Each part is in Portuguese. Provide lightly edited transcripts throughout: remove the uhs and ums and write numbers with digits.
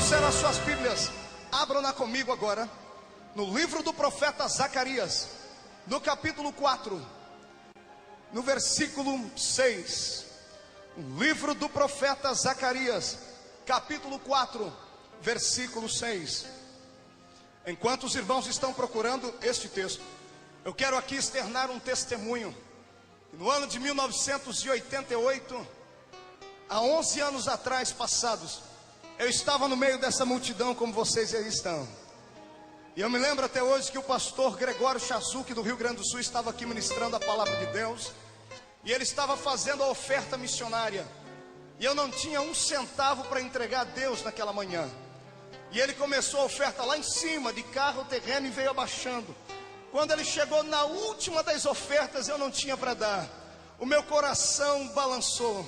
trouxeram as suas Bíblias, abram-na comigo agora, no livro do profeta Zacarias, no capítulo 4, no versículo 6. O livro do profeta Zacarias, capítulo 4, versículo 6. Enquanto os irmãos estão procurando este texto, eu quero aqui externar um testemunho. No ano de 1988, há 11 anos atrás passados, eu estava no meio dessa multidão como vocês aí estão. E eu me lembro até hoje que o pastor Gregório Chazuki do Rio Grande do Sul estava aqui ministrando a palavra de Deus. E ele estava fazendo a oferta missionária. E eu não tinha um centavo para entregar a Deus naquela manhã. E ele começou a oferta lá em cima, de carro, terreno, e veio abaixando. Quando ele chegou na última das ofertas, eu não tinha para dar. O meu coração balançou.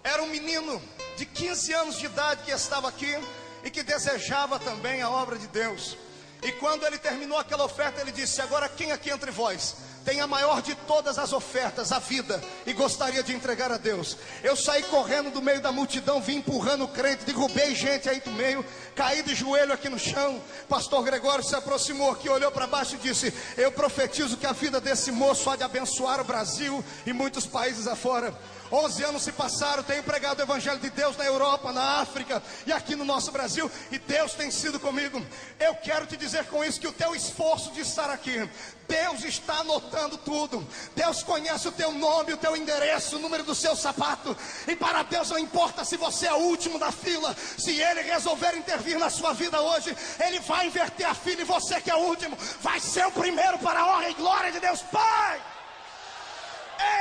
Era um menino de 15 anos de idade que estava aqui e que desejava também a obra de Deus. E quando ele terminou aquela oferta, ele disse: agora quem aqui entre vós tem a maior de todas as ofertas, a vida, e gostaria de entregar a Deus? Eu saí correndo do meio da multidão, vim empurrando o crente, derrubei gente aí do meio, caí de joelho aqui no chão. Pastor Gregório se aproximou aqui, olhou para baixo e disse: eu profetizo que a vida desse moço há de abençoar o Brasil e muitos países afora. 11 anos se passaram, tenho pregado o Evangelho de Deus na Europa, na África e aqui no nosso Brasil, e Deus tem sido comigo. Eu quero te dizer com isso que o teu esforço de estar aqui, Deus está anotando tudo. Deus conhece o teu nome, o teu endereço, o número do seu sapato. E para Deus não importa se você é o último da fila. Se Ele resolver intervir na sua vida hoje, Ele vai inverter a fila, e você que é o último vai ser o primeiro, para a honra e glória de Deus Pai.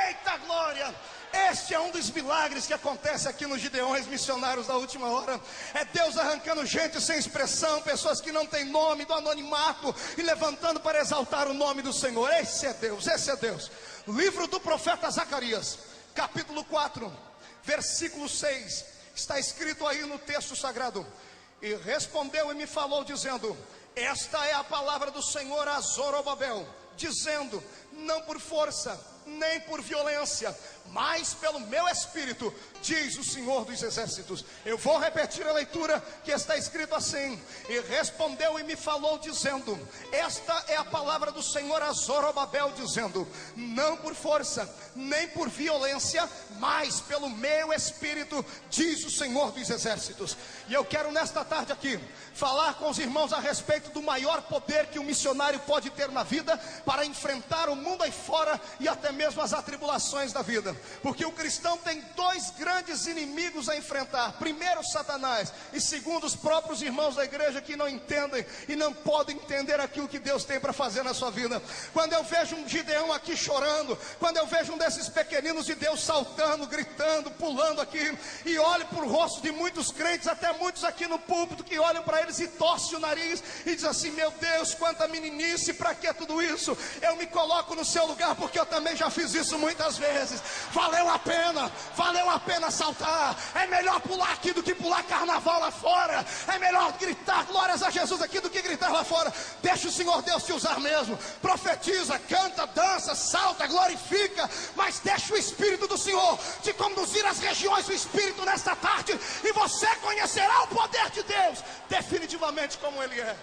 Eita glória! Este é um dos milagres que acontece aqui nos Gideões missionários da última hora. É Deus arrancando gente sem expressão, pessoas que não têm nome, do anonimato, e levantando para exaltar o nome do Senhor. Esse é Deus, esse é Deus. Livro do profeta Zacarias, capítulo 4, versículo 6. Está escrito aí no texto sagrado: e respondeu e me falou dizendo: esta é a palavra do Senhor a Zorobabel, dizendo: não por força, nem por violência, mas pelo meu Espírito, diz o Senhor dos Exércitos. Eu vou repetir a leitura que está escrito assim: e respondeu e me falou dizendo: esta é a palavra do Senhor a Zorobabel, dizendo: não por força, nem por violência, mas pelo meu Espírito, diz o Senhor dos Exércitos. E eu quero nesta tarde aqui falar com os irmãos a respeito do maior poder que um missionário pode ter na vida, para enfrentar o mundo aí fora e até mesmo as atribulações da vida. Porque o cristão tem dois grandes inimigos a enfrentar: primeiro Satanás, e segundo os próprios irmãos da igreja que não entendem e não podem entender aquilo que Deus tem para fazer na sua vida. Quando eu vejo um Gideão aqui chorando, quando eu vejo um desses pequeninos de Deus saltando, gritando, pulando aqui, e olho para o rosto de muitos crentes, até muitos aqui no púlpito, que olham para eles e torcem o nariz e dizem assim: meu Deus, quanta meninice, para que tudo isso? Eu me coloco no seu lugar, porque eu também já fiz isso muitas vezes. Valeu a pena saltar. É melhor pular aqui do que pular carnaval lá fora. É melhor gritar glórias a Jesus aqui do que gritar lá fora. Deixa o Senhor Deus te usar mesmo. Profetiza, canta, dança, salta, glorifica, mas deixa o Espírito do Senhor te conduzir às regiões do Espírito nesta tarde, e você conhecerá o poder de Deus definitivamente como Ele é.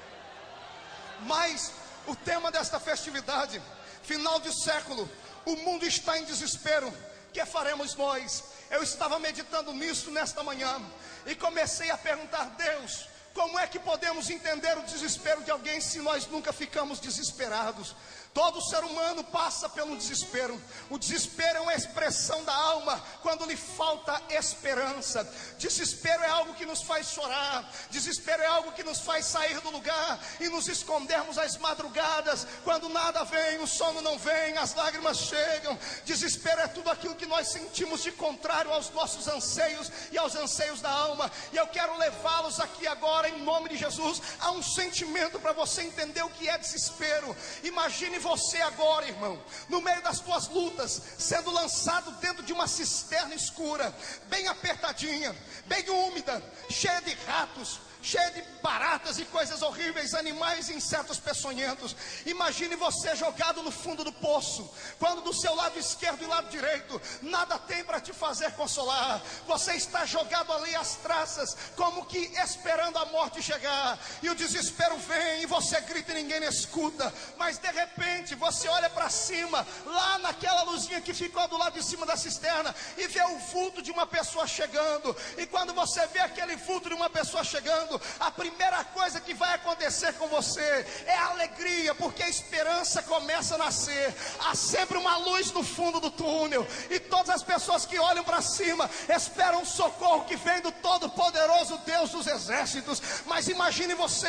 Mas o tema desta festividade, final de século, o mundo está em desespero. Que faremos nós? Eu estava meditando nisso nesta manhã e comecei a perguntar: Deus, como é que podemos entender o desespero de alguém se nós nunca ficamos desesperados? Todo ser humano passa pelo desespero. O desespero é uma expressão da alma quando lhe falta esperança. Desespero é algo que nos faz chorar. Desespero é algo que nos faz sair do lugar e nos escondermos às madrugadas, quando nada vem, o sono não vem, as lágrimas chegam. Desespero é tudo aquilo que nós sentimos de contrário aos nossos anseios e aos anseios da alma. E eu quero levá-los aqui agora, em nome de Jesus, a um sentimento para você entender o que é desespero. Imagine você agora, irmão, no meio das tuas lutas, sendo lançado dentro de uma cisterna escura, bem apertadinha, bem úmida, cheia de ratos, cheia de baratas e coisas horríveis, animais e insetos peçonhentos. Imagine você jogado no fundo do poço, quando do seu lado esquerdo e lado direito nada tem para te fazer consolar. Você está jogado ali às traças, como que esperando a morte chegar, e o desespero vem, e você grita e ninguém escuta. Mas de repente você olha para cima, lá naquela luzinha que ficou do lado de cima da cisterna, e vê o vulto de uma pessoa chegando. E quando você vê aquele vulto de uma pessoa chegando, a primeira coisa que vai acontecer com você é a alegria, porque a esperança começa a nascer. Há sempre uma luz no fundo do túnel, e todas as pessoas que olham para cima esperam um socorro que vem do Todo-Poderoso Deus dos exércitos. Mas imagine você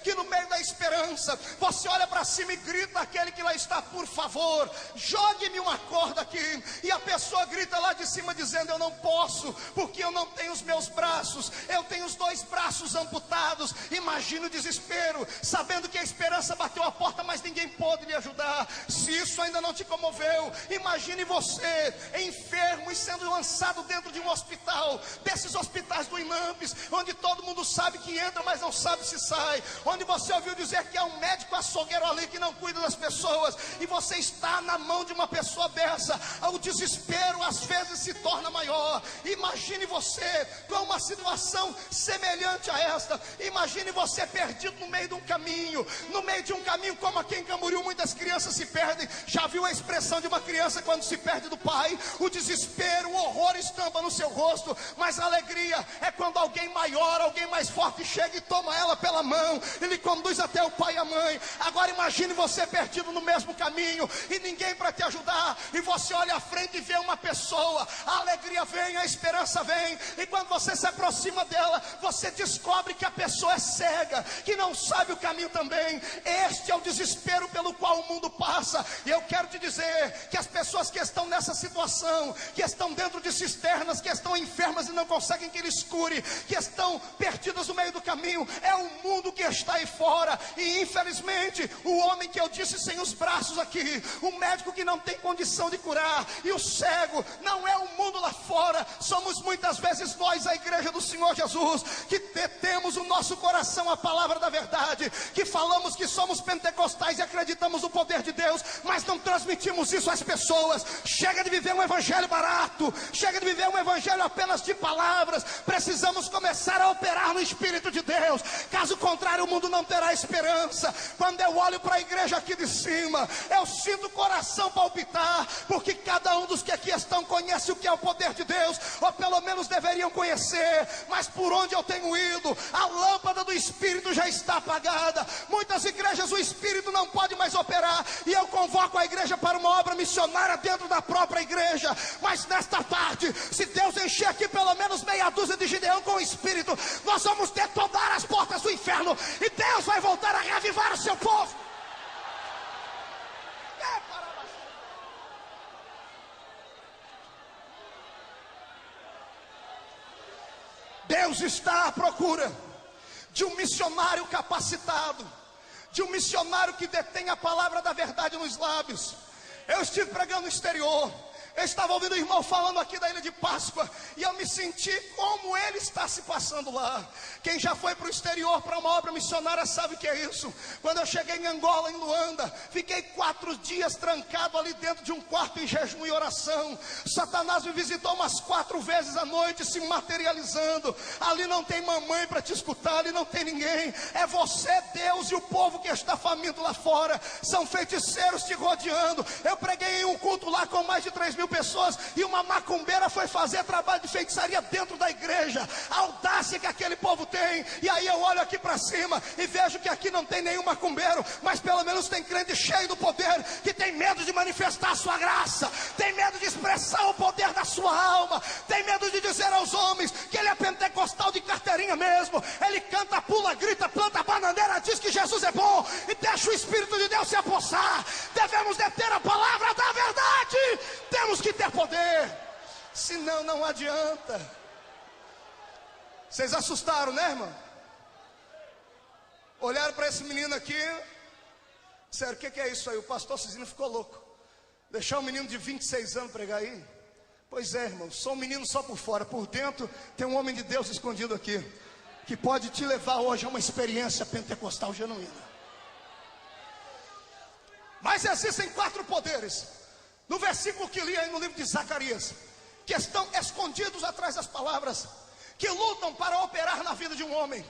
que no meio da esperança, você olha para cima e grita àquele que lá está: por favor, jogue-me uma corda aqui. E a pessoa grita lá de cima dizendo: eu não posso, porque eu não tenho os meus braços, eu tenho os 2 braços amputados. Imagina o desespero, sabendo que a esperança bateu a porta, mas ninguém pôde lhe ajudar. Se isso ainda não te comoveu, imagine você enfermo e sendo lançado dentro de um hospital, desses hospitais do INAMPS, onde todo mundo sabe que entra, mas não sabe se sai, onde você ouviu dizer que é um médico açougueiro ali que não cuida das pessoas, e você está na mão de uma pessoa dessa. O desespero às vezes se torna maior. Imagine você com uma situação semelhante a esta. Imagine você perdido no meio de um caminho, como aqui em Camboriú muitas crianças se perdem. Já viu a expressão de uma criança quando se perde do pai? O desespero, o horror estampa no seu rosto, mas a alegria é quando alguém maior, alguém mais forte chega e toma ela pela mão e lhe conduz até o pai e a mãe. Agora imagine você perdido no mesmo caminho e ninguém para te ajudar, e você olha à frente e vê uma pessoa. A alegria vem, a esperança vem, e quando você se aproxima dela, você descobre que a pessoa é cega, que não sabe o caminho também. Este é o desespero pelo qual o mundo passa. E eu quero te dizer que as pessoas que estão nessa situação, que estão dentro de cisternas, que estão enfermas e não conseguem que eles cure, que estão perdidas no meio do caminho, é o mundo que está aí fora. E infelizmente o homem que eu disse sem os braços aqui, o médico que não tem condição de curar, e o cego, não é o mundo lá fora. Somos muitas vezes nós, a igreja do Senhor Jesus, que detemos o nosso coração à palavra da verdade, que falamos que somos pentecostais e acreditamos no poder de Deus, mas não transmitimos isso às pessoas. Chega de viver um evangelho barato, chega de viver um evangelho apenas de palavras. Precisamos começar a operar no Espírito de Deus, caso contrário o mundo não terá esperança. Quando eu olho para a igreja aqui de cima, eu sinto o coração palpitar, porque cada um dos que aqui estão conhece o que é o poder de Deus, ou pelo menos deveriam conhecer. Mas por onde eu tenho ido, a lâmpada do Espírito já está apagada. Muitas igrejas o Espírito não pode mais operar, e eu convoco a igreja para uma obra missionária dentro da própria igreja. Mas nesta tarde, se Deus encher aqui pelo menos meia dúzia de Gideão com o Espírito, nós vamos detonar as portas do inferno, e Deus vai voltar a reavivar o seu povo. Deus está à procura de um missionário capacitado, de um missionário que detém a palavra da verdade nos lábios. Eu estive pregando no exterior, eu estava ouvindo o irmão falando aqui da Ilha de Páscoa, e eu me senti como ele está se passando lá. Quem já foi para o exterior para uma obra missionária sabe o que é isso. Quando eu cheguei em Angola, em Luanda, fiquei 4 dias trancado ali dentro de um quarto em jejum e oração. Satanás me visitou umas 4 vezes à noite, se materializando. Ali não tem mamãe para te escutar, ali não tem ninguém. É você, Deus, e o povo que está faminto lá fora. São feiticeiros te rodeando. Eu preguei em um culto lá com mais de 3.000 pessoas, e uma macumbeira foi fazer trabalho de feitiçaria dentro da igreja. A audácia que aquele povo tem. E aí eu olho aqui para cima e vejo que aqui não tem nenhum macumbeiro, mas pelo menos tem crente cheio do poder, que tem medo de manifestar a sua graça, tem medo de expressar o poder da sua alma, tem medo de dizer aos homens que ele é pentecostal de carteirinha mesmo. Ele canta, pula, grita, planta bananeira, diz que Jesus é bom, e deixa o Espírito de Deus se apossar. Devemos deter a palavra da verdade. Temos que ter poder, senão não adianta. Vocês assustaram, né, irmão? Olharam para esse menino aqui, disseram: o que é isso aí? O pastor Cisino ficou louco. Deixar um menino de 26 anos pregar aí? Pois é, irmão, sou um menino só por fora, por dentro tem um homem de Deus escondido aqui. que pode te levar hoje a uma experiência pentecostal genuína. Mas existem 4 poderes, no versículo que li aí no livro de Zacarias, que estão escondidos atrás das palavras, que lutam para operar na vida de um homem.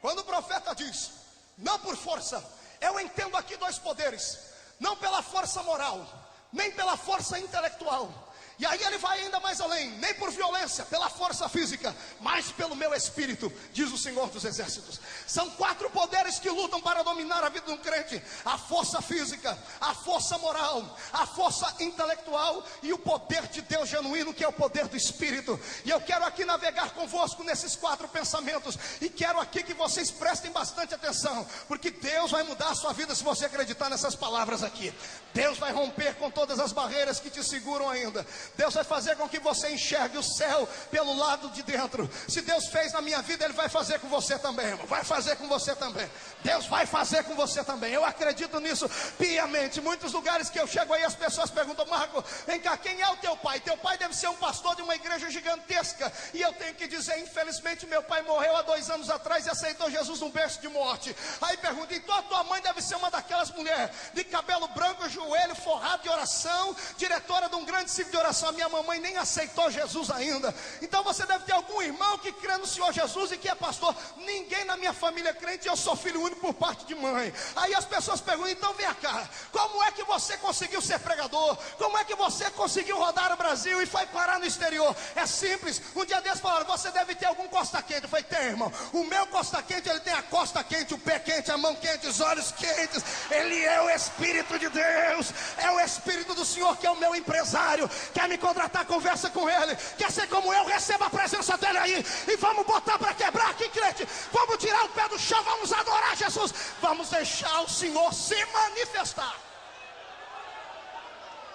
Quando o profeta diz, não por força, eu entendo aqui 2 poderes, não pela força moral, nem pela força intelectual. E aí ele vai ainda mais além, nem por violência, pela força física, mas pelo meu espírito, diz o Senhor dos Exércitos. São 4 poderes que lutam para dominar a vida de um crente: a força física, a força moral, a força intelectual e o poder de Deus genuíno, que é o poder do Espírito. E eu quero aqui navegar convosco nesses 4 pensamentos, e quero aqui que vocês prestem bastante atenção, porque Deus vai mudar a sua vida se você acreditar nessas palavras aqui. Deus vai romper com todas as barreiras que te seguram ainda. Deus vai fazer com que você enxergue o céu pelo lado de dentro. Se Deus fez na minha vida, Ele vai fazer com você também, irmão. Vai fazer com você também. Deus vai fazer com você também. Eu acredito nisso piamente. Muitos lugares que eu chego aí, as pessoas perguntam: Marco, vem cá, quem é o teu pai? Teu pai deve ser um pastor de uma igreja gigantesca. E eu tenho que dizer, infelizmente, meu pai morreu há 2 anos atrás e aceitou Jesus num berço de morte. Aí pergunta: então a tua mãe deve ser uma daquelas mulheres de cabelo branco, joelho forrado de oração, diretora de um grande ciclo de oração. A minha mamãe nem aceitou Jesus ainda. Então você deve ter algum irmão que crê no Senhor Jesus e que é pastor. Ninguém na minha família é crente, eu sou filho único por parte de mãe. Aí as pessoas perguntam: então vem cá, como é que você conseguiu ser pregador? Como é que você conseguiu rodar o Brasil e foi parar no exterior? É simples. Um dia desses falaram: você deve ter algum costa quente. Eu falei: tem, irmão. O meu costa quente, ele tem a costa quente, o pé quente, a mão quente, os olhos quentes. Ele é o Espírito de Deus, é o Espírito do Senhor que é o meu empresário. Quer me contratar? Conversa com ele. Quer ser como eu? Receba a presença dele aí. E vamos botar para quebrar aqui, crente. Vamos tirar o pé do chão, vamos adorar Jesus. Vamos deixar o Senhor se manifestar.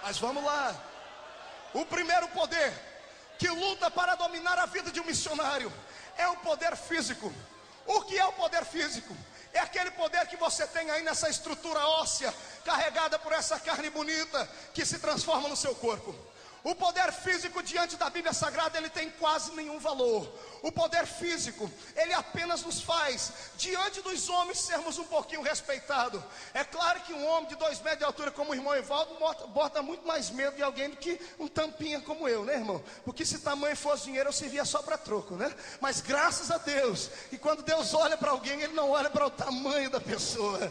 Mas vamos lá. O primeiro poder que luta para dominar a vida de um missionário é o poder físico. O que é o poder físico? É aquele poder que você tem aí nessa estrutura óssea, carregada por essa carne bonita, que se transforma no seu corpo. O poder físico diante da Bíblia Sagrada, ele tem quase nenhum valor. O poder físico, ele apenas nos faz, diante dos homens, sermos um pouquinho respeitados. É claro que um homem de 2 metros de altura como o irmão Evaldo bota muito mais medo de alguém do que um tampinha como eu, né, irmão? Porque se tamanho fosse dinheiro, eu servia só para troco, né? Mas graças a Deus, e quando Deus olha para alguém, Ele não olha para o tamanho da pessoa.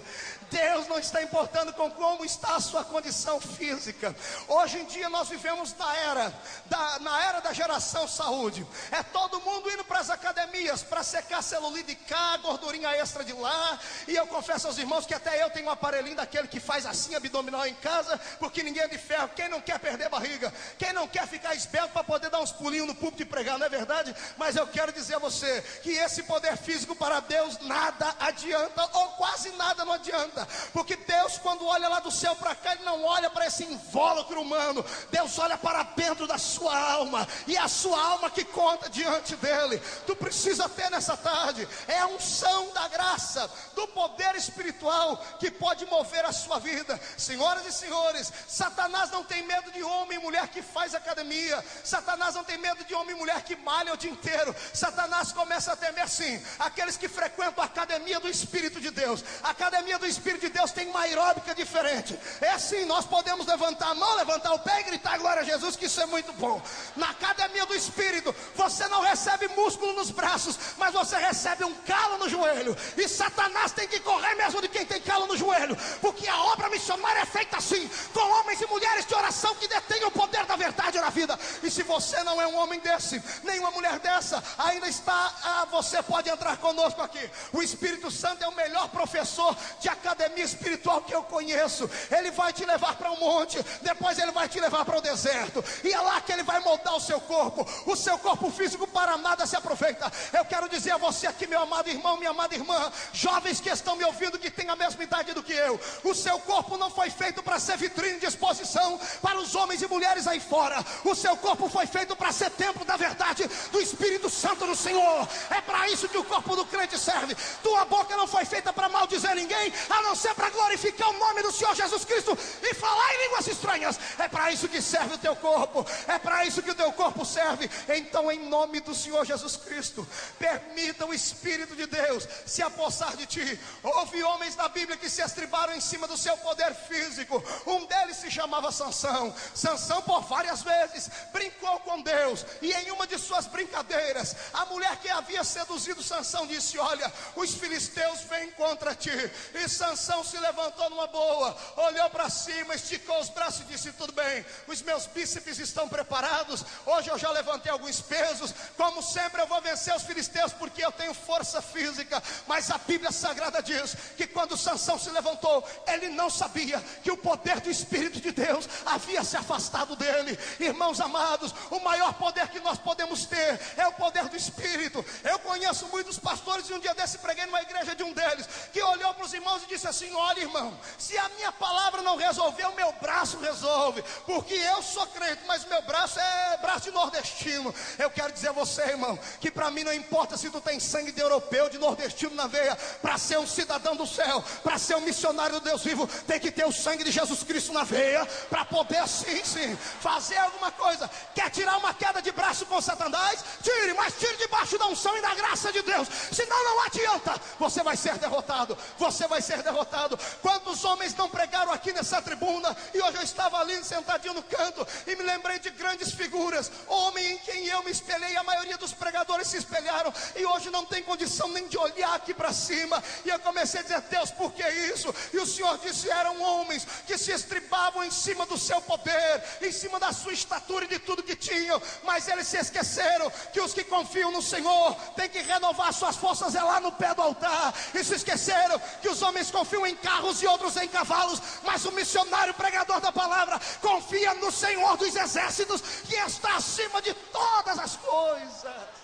Deus não está importando com como está a sua condição física. Hoje em dia nós vivemos na era da geração saúde. É todo mundo indo para as academias para secar celulite de cá, gordurinha extra de lá. E eu confesso aos irmãos que até eu tenho um aparelhinho daquele que faz assim abdominal em casa, porque ninguém é de ferro. Quem não quer perder barriga, quem não quer ficar esbelto para poder dar uns pulinhos no púlpito e pregar, não é verdade? Mas eu quero dizer a você que esse poder físico para Deus nada adianta, ou quase nada não adianta. Porque Deus, quando olha lá do céu para cá, Ele não olha para esse invólucro humano. Deus olha para dentro da sua alma, e é a sua alma que conta diante dele. Tu precisa ter nessa tarde é a unção da graça, do poder espiritual que pode mover a sua vida. Senhoras e senhores, Satanás não tem medo de homem e mulher que faz academia. Satanás não tem medo de homem e mulher que malha o dia inteiro. Satanás começa a temer sim aqueles que frequentam a academia do Espírito de Deus. A academia do Espírito de Deus tem uma aeróbica diferente. É assim, nós podemos levantar a mão, levantar o pé e gritar glória a Jesus, que isso é muito bom. Na academia do Espírito, você não recebe músculo nos braços, mas você recebe um calo no joelho. E Satanás tem que correr mesmo de quem tem calo no joelho, porque a obra missionária é feita assim, com homens e mulheres de oração que detêm o poder da verdade na vida. E se você não é um homem desse, nem uma mulher dessa, ainda está, você pode entrar conosco aqui. O Espírito Santo é o melhor professor de academia espiritual que eu conheço. Ele vai te levar para um monte, depois ele vai te levar para o deserto, e é lá que ele vai moldar o seu corpo físico para nada se aproveita. Eu quero dizer a você aqui, meu amado irmão, minha amada irmã, jovens que estão me ouvindo, que têm a mesma idade do que eu, o seu corpo não foi feito para ser vitrine de exposição para os homens e mulheres aí fora. O seu corpo foi feito para ser templo da verdade do Espírito Santo do Senhor. É para isso que o corpo do crente serve. Tua boca não foi feita para maldizer ninguém, a não ser para glorificar o nome do Senhor Jesus Cristo e falar em línguas estranhas. É para isso que serve o teu corpo, é para isso que o teu corpo serve. Então, em nome do Senhor Jesus Cristo, Permita o Espírito de Deus se apossar de ti. Houve homens na Bíblia que se estribaram em cima do seu poder físico. Um deles se chamava Sansão. Sansão por várias vezes brincou com Deus, e em uma de suas brincadeiras, a mulher que havia seduzido Sansão disse: olha, os filisteus vêm contra ti. E Sansão se levantou numa boa, olhou para cima, esticou os braços e disse: tudo bem, os meus bíceps estão preparados, hoje eu já levantei alguns pesos, como sempre eu vou vencer os filisteus, porque eu tenho força física. Mas a Bíblia Sagrada diz que quando Sansão se levantou, ele não sabia que o poder do Espírito de Deus havia se afastado dele. Irmãos amados, o maior poder que nós podemos ter é o poder do Espírito. Eu conheço muitos pastores, e um dia desse preguei numa igreja de um deles, que olhou para os irmãos e disse assim: olha, irmão, se a minha palavra não resolver, o meu braço resolve, porque eu sou crente, mas o meu braço é braço de nordestino. Eu quero dizer a você, irmão, que para mim não importa se tu tem sangue de europeu, de nordestino na veia. Para ser um cidadão do céu, para ser um missionário do Deus vivo, tem que ter o sangue de Jesus Cristo na veia, para poder sim, fazer alguma coisa. Quer tirar uma queda de braço com Satanás? Tire, mas tire debaixo da unção e da graça de Deus, senão não adianta, você vai ser derrotado, você vai ser derrotado. Quantos homens não pregaram aqui nessa tribuna, e hoje eu estava ali sentadinho no canto, e me lembrei de grandes figuras, homem em quem eu me espelhei, a maioria dos pregadores se espelharam, e hoje não tem condição nem de olhar aqui para cima. E eu comecei a dizer: Deus, por que isso? E o Senhor disse: eram homens que se estribavam em cima do seu poder, em cima da sua estatura e de tudo que tinham, mas eles se esqueceram que os que confiam no Senhor têm que renovar suas forças é lá no pé do altar. E se esqueceram que os homens confiam em carros e outros em cavalos, mas o missionário pregador da palavra confia no Senhor dos exércitos, que está acima de todas as coisas.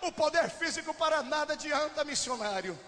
O poder físico para nada adianta, missionário.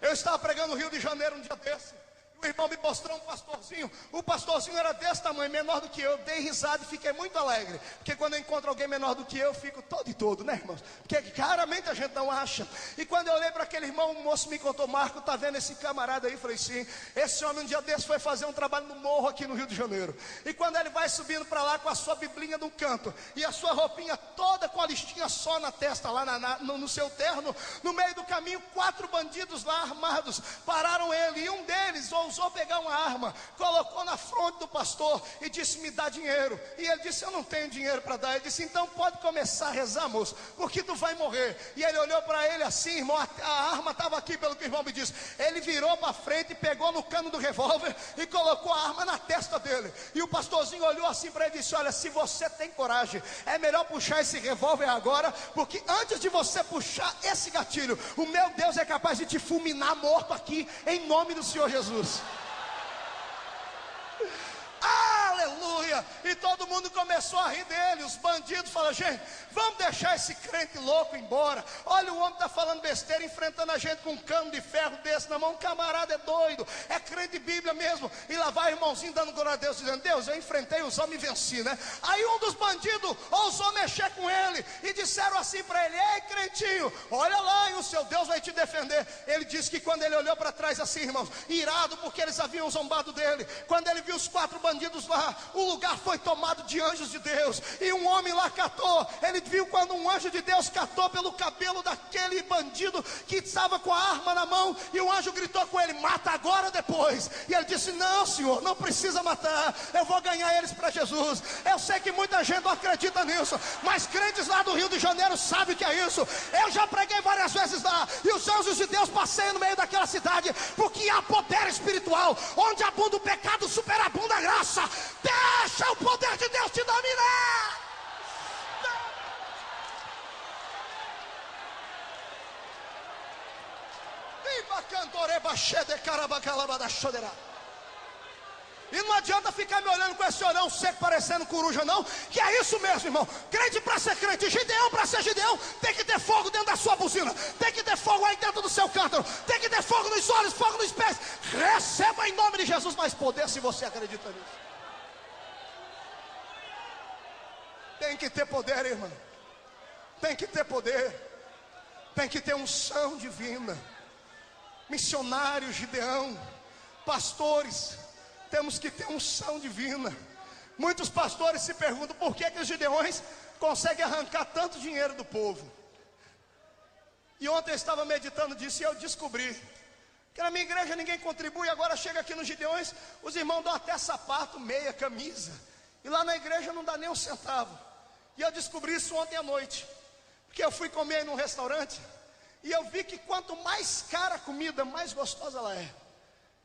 Eu estava pregando no Rio de Janeiro um dia desse, o irmão me mostrou um pastorzinho. O pastorzinho era desse tamanho, menor do que eu. Dei risada e fiquei muito alegre, porque quando eu encontro alguém menor do que eu fico todo e todo, né, irmãos? Porque raramente a gente não acha. E quando eu olhei para aquele irmão, o moço me contou: Marco, tá vendo esse camarada aí? Eu falei: sim, esse homem um dia desse foi fazer um trabalho no morro aqui no Rio de Janeiro, e quando ele vai subindo para lá com a sua biblinha no canto, e a sua roupinha toda com a listinha só na testa, lá no seu terno, no meio do caminho, 4 bandidos lá armados pararam ele, e um deles ousou pegar uma arma, colocou na fronte do pastor e disse: me dá dinheiro. E ele disse: eu não tenho dinheiro para dar. Ele disse: então pode começar a rezar, moço, porque tu vai morrer. E ele olhou para ele assim, irmão, a arma estava aqui, pelo que o irmão me disse. Ele virou para frente, pegou no cano do revólver e colocou a arma na testa dele. E o pastorzinho olhou assim para ele e disse: olha, se você tem coragem, é melhor puxar esse revólver agora, porque antes de você puxar esse gatilho, o meu Deus é capaz de te fulminar morto aqui, em nome do Senhor Jesus. Aleluia! E todo mundo começou a rir dele. Os bandidos falaram: gente, vamos deixar esse crente louco embora. Olha, o homem está falando besteira, enfrentando a gente com um cano de ferro desse na mão. Um camarada é doido, é crente de Bíblia mesmo. E lá vai o irmãozinho dando glória a Deus, dizendo: Deus, eu enfrentei os homens e venci, né? Aí um dos bandidos ousou mexer com ele e disseram assim para ele: ei, crentinho, olha lá, e o seu Deus vai te defender. Ele disse que quando ele olhou para trás assim, irmãos, irado porque eles haviam zombado dele, quando ele viu os 4 bandidos lá, o lugar foi tomado de anjos de Deus, e um homem lá catou. Ele viu quando um anjo de Deus catou pelo cabelo daquele bandido que estava com a arma na mão, e o anjo gritou com ele: mata agora ou depois? E ele disse: não, Senhor, não precisa matar, eu vou ganhar eles para Jesus. Eu sei que muita gente não acredita nisso, mas crentes lá do Rio de Janeiro sabem o que é isso. Eu já preguei várias vezes lá, e os anjos de Deus passeiam no meio daquela cidade, porque há poder espiritual. Onde abunda o pecado, superabunda a graça. Deixa o poder de Deus te dominar. E não adianta ficar me olhando com esse olhão seco parecendo coruja, não. Que é isso mesmo, irmão. Crente para ser crente, Gideão para ser Gideão, tem que ter fogo dentro da sua buzina, tem que ter fogo aí dentro do seu cântaro, tem que ter fogo nos olhos, fogo nos pés. Receba em nome de Jesus mais poder, se você acredita nisso. Tem que ter poder, irmão. Tem que ter poder. Tem que ter unção divina. Missionários, Gideão, pastores, temos que ter unção divina. Muitos pastores se perguntam por que os Gideões consegue arrancar tanto dinheiro do povo. E ontem eu estava meditando disso e eu descobri que na minha igreja ninguém contribui. Agora chega aqui nos Gideões, os irmãos dão até sapato, meia, camisa, e lá na igreja não dá nem um centavo. E eu descobri isso ontem à noite, porque eu fui comer num restaurante e eu vi que quanto mais cara a comida, mais gostosa ela é.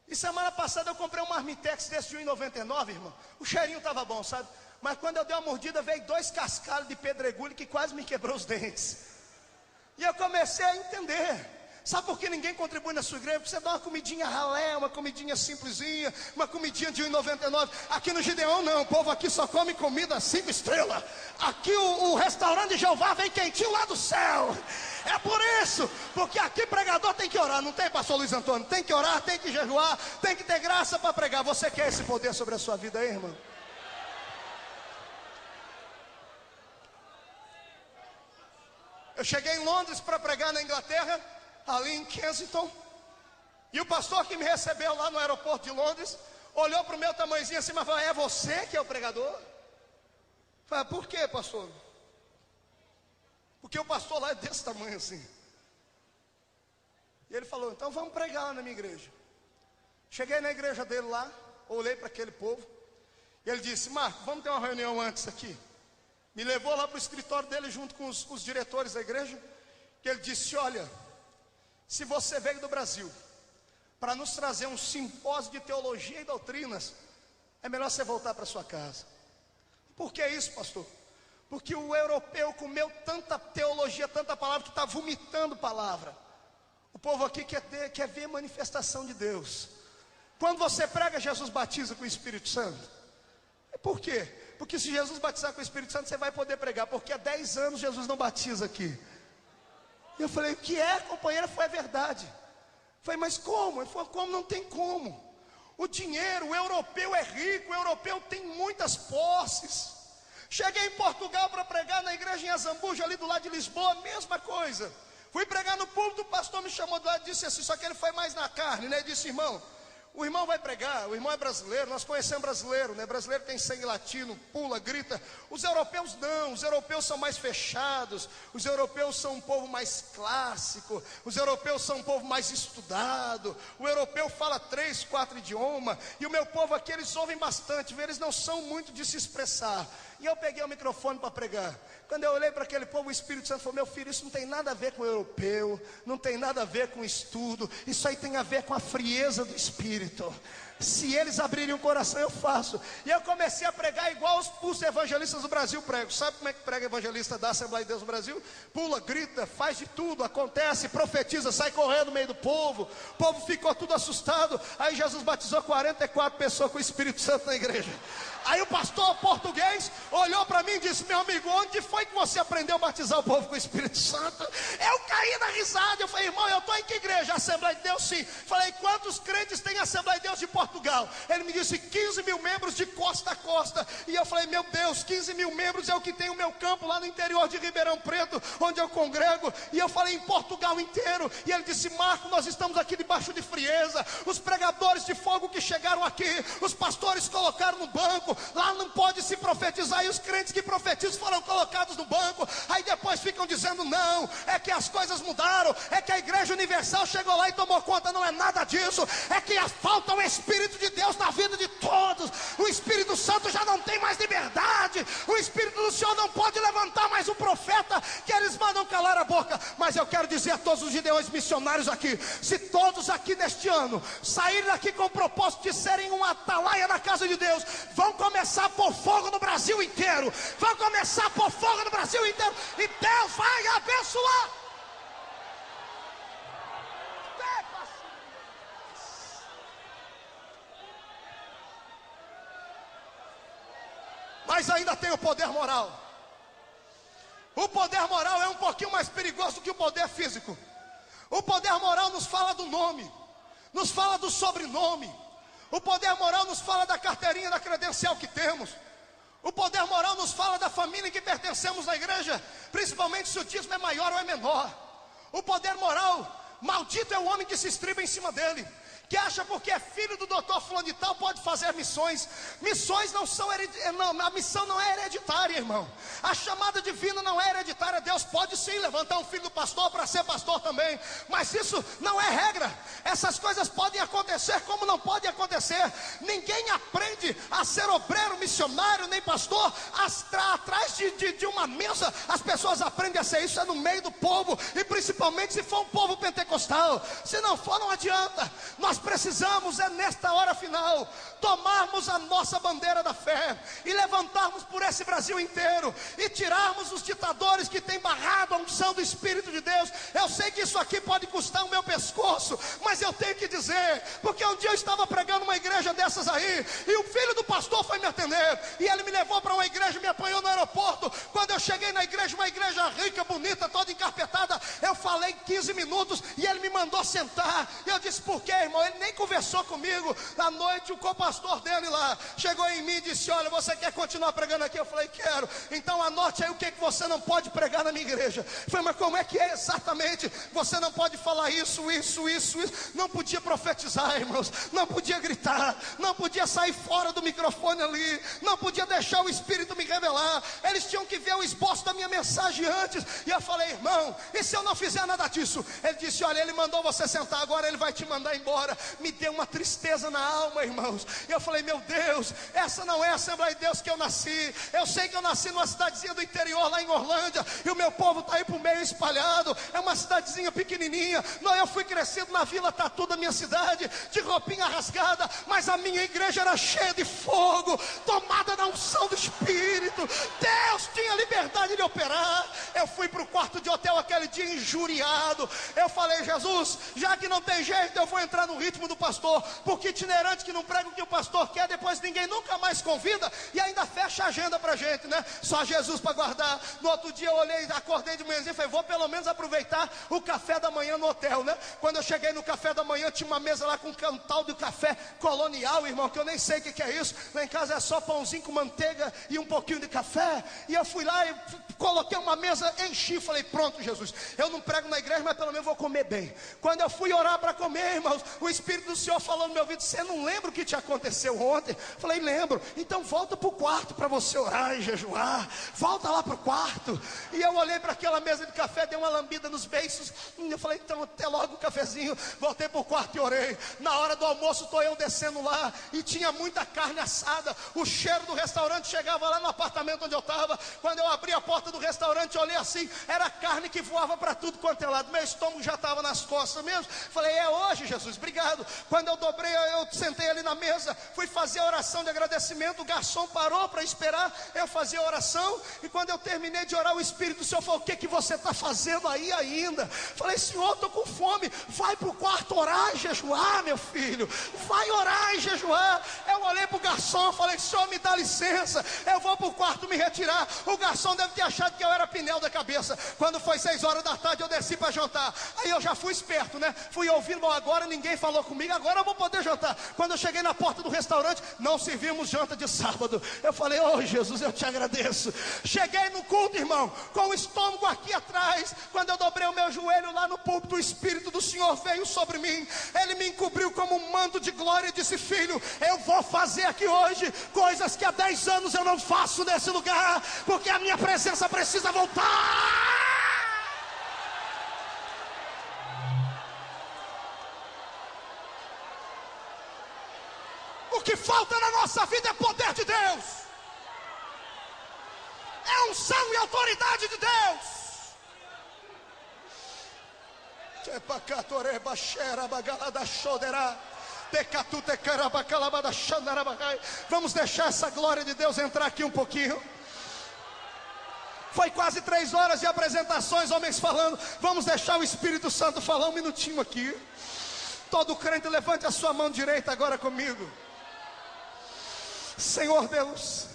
E semana passada eu comprei um marmitex desse de R$1,99, irmão. O cheirinho estava bom, sabe? Mas quando eu dei uma mordida, veio 2 cascalhos de pedregulho que quase me quebrou os dentes. E eu comecei a entender. Sabe por que ninguém contribui na sua igreja? Porque você dá uma comidinha ralé, uma comidinha simplesinha, uma comidinha de R$1,99. Aqui no Gideão não, o povo aqui só come comida 5 estrelas. Aqui o restaurante de Jeová vem quentinho lá do céu. É por isso, porque aqui pregador tem que orar, não tem, pastor Luiz Antônio? Tem que orar, tem que jejuar, tem que ter graça para pregar. Você quer esse poder sobre a sua vida aí, irmão? Eu cheguei em Londres para pregar na Inglaterra, ali em Kensington, e o pastor que me recebeu lá no aeroporto de Londres olhou para o meu tamanhozinho assim e falou: é você que é o pregador? Eu falei: por quê, pastor? Porque o pastor lá é desse tamanho assim. E ele falou: então vamos pregar lá na minha igreja. Cheguei na igreja dele lá, olhei para aquele povo, e ele disse: Marco, vamos ter uma reunião antes aqui. Me levou lá para o escritório dele junto com os diretores da igreja, que ele disse: olha, se você veio do Brasil para nos trazer um simpósio de teologia e doutrinas, é melhor você voltar para sua casa. Por que isso, pastor? Porque o europeu comeu tanta teologia, tanta palavra, que está vomitando palavra. O povo aqui quer ver manifestação de Deus. Quando você prega, Jesus batiza com o Espírito Santo. Por quê? Porque se Jesus batizar com o Espírito Santo, você vai poder pregar. Porque há 10 anos Jesus não batiza aqui. E eu falei: o que é, companheira? Foi a verdade. Eu falei: mas como? Ele falou: como? Não tem como. O dinheiro, o europeu é rico, o europeu tem muitas posses. Cheguei em Portugal para pregar na igreja em Azambuja, ali do lado de Lisboa, mesma coisa. Fui pregar no púlpito, o pastor me chamou do lado e disse assim, só que ele foi mais na carne, né? Ele disse: irmão, o irmão vai pregar, o irmão é brasileiro, nós conhecemos brasileiro, né? Brasileiro tem sangue latino, pula, grita. Os europeus não, os europeus são mais fechados, os europeus são um povo mais clássico, os europeus são um povo mais estudado, o europeu fala 3, 4 idiomas, e o meu povo aqui, eles ouvem bastante, eles não são muito de se expressar. E eu peguei o microfone para pregar. Quando eu olhei para aquele povo, o Espírito Santo falou: meu filho, isso não tem nada a ver com o europeu, não tem nada a ver com estudo, isso aí tem a ver com a frieza do Espírito. Se eles abrirem o coração, eu faço. E eu comecei a pregar igual os evangelistas do Brasil pregam. Sabe como é que prega evangelista da Assembleia de Deus no Brasil? Pula, grita, faz de tudo, acontece, profetiza, sai correndo no meio do povo. O povo ficou tudo assustado. Aí Jesus batizou 44 pessoas com o Espírito Santo na igreja. Aí o pastor português olhou para mim e disse: meu amigo, onde foi que você aprendeu a batizar o povo com o Espírito Santo? Eu caí na risada. Eu falei: irmão, eu estou em que igreja? Assembleia de Deus? Sim. Falei: quantos crentes tem a Assembleia de Deus de Portugal? Ele me disse: 15 mil membros de costa a costa. E eu falei: meu Deus, 15 mil membros é o que tem o meu campo lá no interior de Ribeirão Preto, onde eu congrego. E eu falei: em Portugal inteiro. E ele disse: Marco, nós estamos aqui debaixo de frieza. Os pregadores de fogo que chegaram aqui, os pastores colocaram no banco. Lá não pode se profetizar. E os crentes que profetizam foram colocados no banco. Aí depois ficam dizendo: não, é que as coisas mudaram, é que a Igreja Universal chegou lá e tomou conta. Não é nada disso. É que falta o Espírito de Deus na vida de todos. O Espírito Santo já não tem mais liberdade. O Espírito do Senhor não pode levantar mais um profeta que eles mandam calar a boca. Mas eu quero dizer a todos os gideões missionários aqui: se todos aqui neste ano saírem daqui com o propósito de serem uma atalaia na casa de Deus, vão começar a pôr fogo no Brasil inteiro. Vão começar a pôr fogo no Brasil inteiro. E Deus vai abençoar. Mas ainda tem o poder moral. O poder moral é um pouquinho mais perigoso do que o poder físico. O poder moral nos fala do nome, nos fala do sobrenome. O poder moral nos fala da carteirinha, da credencial que temos. O poder moral nos fala da família em que pertencemos na igreja, principalmente se o dízimo é maior ou é menor. O poder moral, maldito é o homem que se estriba em cima dele. que acha porque é filho do doutor fulano de tal, pode fazer missões. Missões não são a missão não é hereditária, irmão. A chamada divina não é hereditária. Deus pode sim levantar um filho do pastor para ser pastor também, mas isso não é regra. Essas coisas podem acontecer como não podem acontecer. Ninguém aprende a ser obreiro, missionário, nem pastor atrás de uma mesa. As pessoas aprendem a ser isso no meio do povo, e principalmente se for um povo pentecostal. Se não for, não adianta. Nós precisamos, nesta hora final, tomarmos a nossa bandeira da fé e levantarmos por esse Brasil inteiro e tirarmos os ditadores que têm barrado a unção do Espírito de Deus. Eu sei que isso aqui pode custar o meu pescoço, mas eu tenho que dizer, porque um dia eu estava pregando uma igreja dessas aí, e o filho do pastor foi me atender, e ele me levou para uma igreja, me apanhou no aeroporto. Quando eu cheguei na igreja, uma igreja rica, bonita, toda encarpetada, eu falei 15 minutos e ele me mandou sentar. Eu disse: por quê, irmão? Ele nem conversou comigo. À noite o co-pastor dele lá chegou em mim e disse: olha, você quer continuar pregando aqui? Eu falei: quero. Então anote aí o que você não pode pregar na minha igreja. Eu falei: mas como é que é exatamente? Você não pode falar isso. Não podia profetizar, irmãos, não podia gritar, não podia sair fora do microfone ali, não podia deixar o Espírito me revelar. Eles tinham que ver o esboço da minha mensagem antes. E eu falei: irmão, e se eu não fizer nada disso? Ele disse: olha, ele mandou você sentar, agora ele vai te mandar embora. Me deu uma tristeza na alma, irmãos. E eu falei: meu Deus, essa não é a Assembleia de Deus que eu nasci. Eu sei que eu nasci numa cidadezinha do interior, lá em Orlândia, e o meu povo está aí para o meio espalhado. É uma cidadezinha pequenininha. Não, eu fui crescido na Vila Tatu da minha cidade, de roupinha rasgada, mas a minha igreja era cheia de fogo, tomada na unção do Espírito. Deus tinha liberdade de operar. Eu fui para o quarto de hotel aquele dia injuriado. Eu falei: Jesus, já que não tem jeito, eu vou entrar no ritmo do pastor, porque itinerante que não prega o que o pastor quer, depois ninguém nunca mais convida e ainda fecha a agenda pra gente, né? Só Jesus para guardar. No outro dia eu olhei, acordei de manhãzinha e falei: vou pelo menos aproveitar o café da manhã no hotel, né? Quando eu cheguei no café da manhã, tinha uma mesa lá com um tal de café colonial, irmão, que eu nem sei o que é isso. Lá em casa é só pãozinho com manteiga e um pouquinho de café. E eu fui lá e coloquei uma mesa, enchi, falei: pronto, Jesus, eu não prego na igreja, mas pelo menos vou comer bem. Quando eu fui orar para comer, irmãos, o Espírito do Senhor falou no meu ouvido: você não lembra o que te aconteceu ontem? Falei: lembro. Então volta para o quarto para você orar e jejuar. Volta lá para o quarto. E eu olhei para aquela mesa de café, dei uma lambida nos beiços. Eu falei: então até logo o cafezinho. Voltei para o quarto e orei. Na hora do almoço estou eu descendo lá, e tinha muita carne assada. O cheiro do restaurante chegava lá no apartamento onde eu estava. Quando eu abri a porta do restaurante, olhei assim, era carne que voava para tudo quanto é lado. Meu estômago já estava nas costas mesmo. Falei: é hoje, Jesus, obrigado. Quando eu dobrei, eu sentei ali na mesa, fui fazer a oração de agradecimento. O garçom parou para esperar eu fazer a oração, e quando eu terminei de orar, o Espírito do Senhor falou: o que você está fazendo aí ainda? Falei: Senhor, estou com fome. Vai para o quarto orar e jejuar, meu filho. Vai orar e jejuar. Eu olhei para o garçom, falei: Senhor, me dá licença, eu vou para o quarto me retirar. O garçom deve ter achado que eu era pneu da cabeça. Quando foi 6 horas da tarde, eu desci para jantar. Aí eu já fui esperto, né? Fui ouvindo: bom, agora ninguém falou comigo, agora eu vou poder jantar. Quando eu cheguei na porta do restaurante, não servimos janta de sábado. Eu falei: oh Jesus, eu te agradeço. Cheguei no culto, irmão, com o estômago aqui atrás. Quando eu dobrei o meu joelho lá no púlpito, o Espírito do Senhor veio sobre mim. Ele me encobriu como um manto de glória e disse: filho, eu vou fazer aqui hoje coisas que há 10 anos eu não faço nesse lugar, porque a minha presença precisa voltar. O que falta na nossa vida é poder de Deus, é unção e autoridade de Deus. Vamos deixar essa glória de Deus entrar aqui um pouquinho. Foi quase 3 horas de apresentações, homens falando. Vamos deixar o Espírito Santo falar um minutinho aqui. Todo crente, levante a sua mão direita agora comigo. Senhor Deus,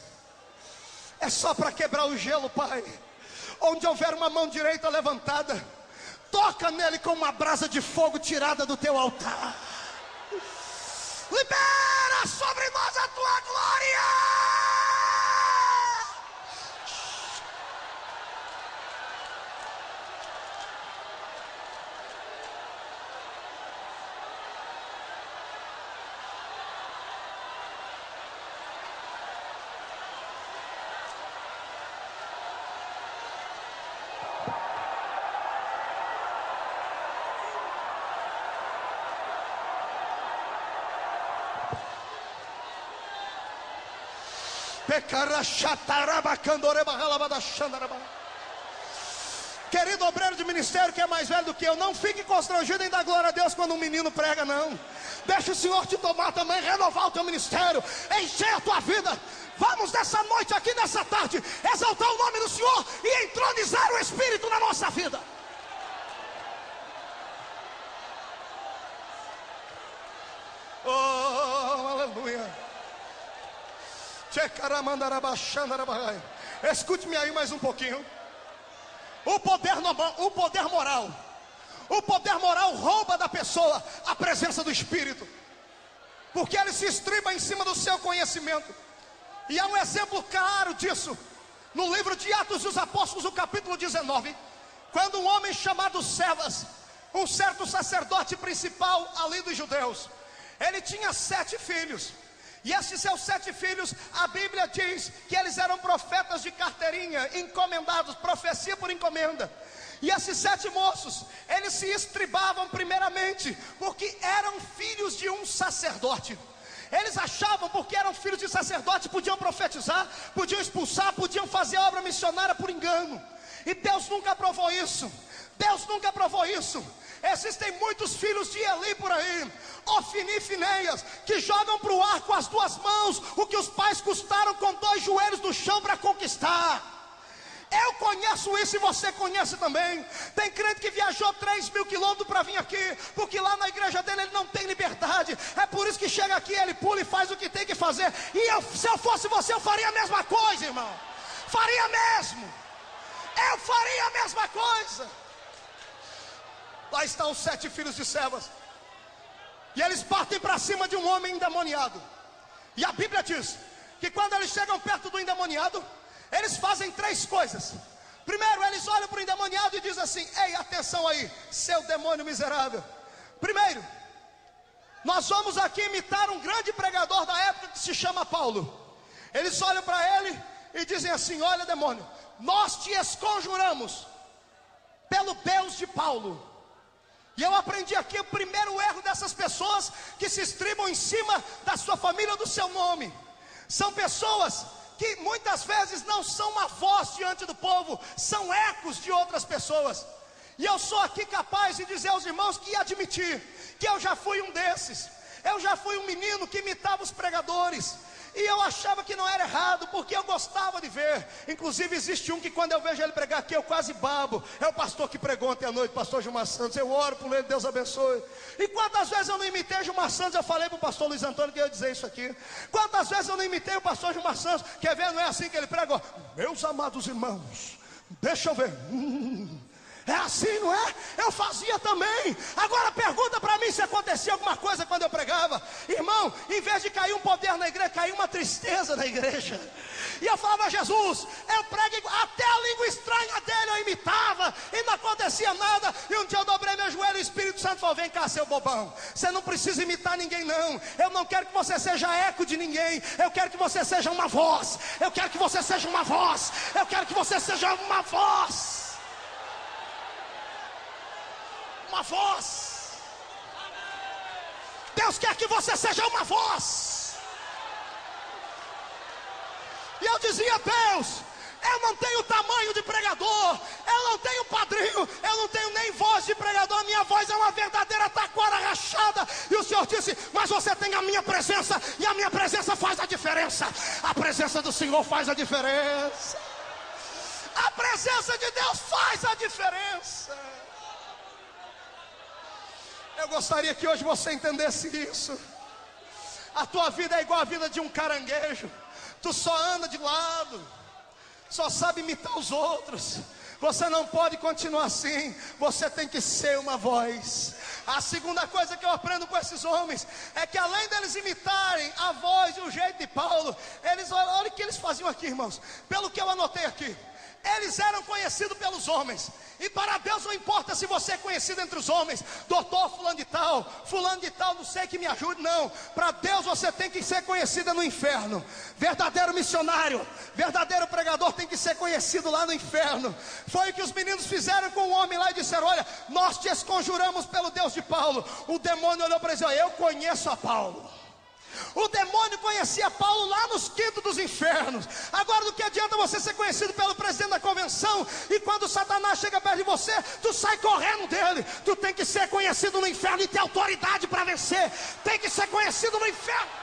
é só para quebrar o gelo, Pai. Onde houver uma mão direita levantada, toca nele com uma brasa de fogo tirada do teu altar. Libera sobre nós a tua glória. Querido obreiro de ministério que é mais velho do que eu, não fique constrangido em dar glória a Deus quando um menino prega, não. Deixa o Senhor te tomar também, renovar o teu ministério, encher a tua vida. Vamos nessa noite aqui, nessa tarde, exaltar o nome do Senhor e entronizar o Espírito na nossa vida. Oh, aleluia. Escute-me aí mais um pouquinho. O poder moral rouba da pessoa a presença do Espírito, porque ele se estriba em cima do seu conhecimento. E há um exemplo claro disso no livro de Atos dos Apóstolos, no capítulo 19, quando um homem chamado Cefas, um certo sacerdote principal ali dos judeus, ele tinha 7 filhos. E esses seus 7 filhos, a Bíblia diz que eles eram profetas de carteirinha, encomendados, profecia por encomenda. E esses 7 moços, eles se estribavam primeiramente, porque eram filhos de um sacerdote. Eles achavam, porque eram filhos de sacerdote, podiam profetizar, podiam expulsar, podiam fazer obra missionária por engano. E Deus nunca aprovou isso. Deus nunca aprovou isso. Existem muitos filhos de Eli por aí, Ofni e Finéias, que jogam para o ar com as 2 mãos o que os pais custaram com 2 joelhos no chão para conquistar. Eu conheço isso e você conhece também. Tem crente que viajou 3.000 quilômetros para vir aqui, porque lá na igreja dele ele não tem liberdade. É por isso que chega aqui, ele pula e faz o que tem que fazer. E se eu fosse você, eu faria a mesma coisa, irmão. Faria mesmo. Eu faria a mesma coisa. Lá estão os 7 filhos de Cefas, e eles partem para cima de um homem endemoniado. E a Bíblia diz que quando eles chegam perto do endemoniado, eles fazem 3 coisas. Primeiro, eles olham para o endemoniado e dizem assim: ei, atenção aí, seu demônio miserável. Primeiro, nós vamos aqui imitar um grande pregador da época que se chama Paulo. Eles olham para ele e dizem assim: olha, demônio, nós te esconjuramos pelo Deus de Paulo. E eu aprendi aqui o primeiro erro dessas pessoas que se estribam em cima da sua família, do seu nome. São pessoas que muitas vezes não são uma voz diante do povo, são ecos de outras pessoas. E eu sou aqui capaz de dizer aos irmãos que admitir que eu já fui um desses. Eu já fui um menino que imitava os pregadores, e eu achava que não era errado, porque eu gostava de ver. Inclusive existe um que quando eu vejo ele pregar aqui, eu quase babo. É o pastor que pregou ontem à noite, pastor Gilmar Santos. Eu oro por ele, Deus abençoe. E quantas vezes eu não imitei Gilmar Santos? Eu falei para o pastor Luiz Antônio que eu ia dizer isso aqui. Quantas vezes eu não imitei o pastor Gilmar Santos? Quer ver, não é assim que ele pregou? Meus amados irmãos, deixa eu ver. É assim, não é? Eu fazia também. Agora pergunta para mim se acontecia alguma coisa quando eu pregava. Irmão, em vez de cair um poder na igreja, caiu uma tristeza na igreja. E eu falava: Jesus, eu prego, até a língua estranha dele eu imitava, e não acontecia nada. E um dia eu dobrei meu joelho e o Espírito Santo falou: vem cá, seu bobão, você não precisa imitar ninguém não. Eu não quero que você seja eco de ninguém. Eu quero que você seja uma voz. Eu quero que você seja uma voz. Eu quero que você seja uma voz. Uma voz. Deus quer que você seja uma voz. E eu dizia: Deus, eu não tenho tamanho de pregador, eu não tenho padrinho, eu não tenho nem voz de pregador. A minha voz é uma verdadeira taquara rachada. E o Senhor disse: mas você tem a minha presença, e a minha presença faz a diferença. A presença do Senhor faz a diferença. A presença de Deus faz a diferença. Eu gostaria que hoje você entendesse isso. A tua vida é igual a vida de um caranguejo. Tu só anda de lado, só sabe imitar os outros. Você não pode continuar assim. Você tem que ser uma voz. A segunda coisa que eu aprendo com esses homens é que além deles imitarem a voz e o jeito de Paulo, olha o que eles faziam aqui, irmãos. Pelo que eu anotei aqui, eles eram conhecidos pelos homens. E para Deus não importa se você é conhecido entre os homens, doutor fulano de tal, não sei, que me ajude, não. Para Deus você tem que ser conhecido no inferno. Verdadeiro missionário, verdadeiro pregador tem que ser conhecido lá no inferno. Foi o que os meninos fizeram com o homem lá e disseram: olha, nós te esconjuramos pelo Deus de Paulo. O demônio olhou para eles e disse: eu conheço a Paulo. O demônio conhecia Paulo lá nos quintos dos infernos. Agora, do que adianta você ser conhecido pelo presidente da convenção e quando Satanás chega perto de você, tu sai correndo dele? Tu tem que ser conhecido no inferno e ter autoridade para vencer. Tem que ser conhecido no inferno.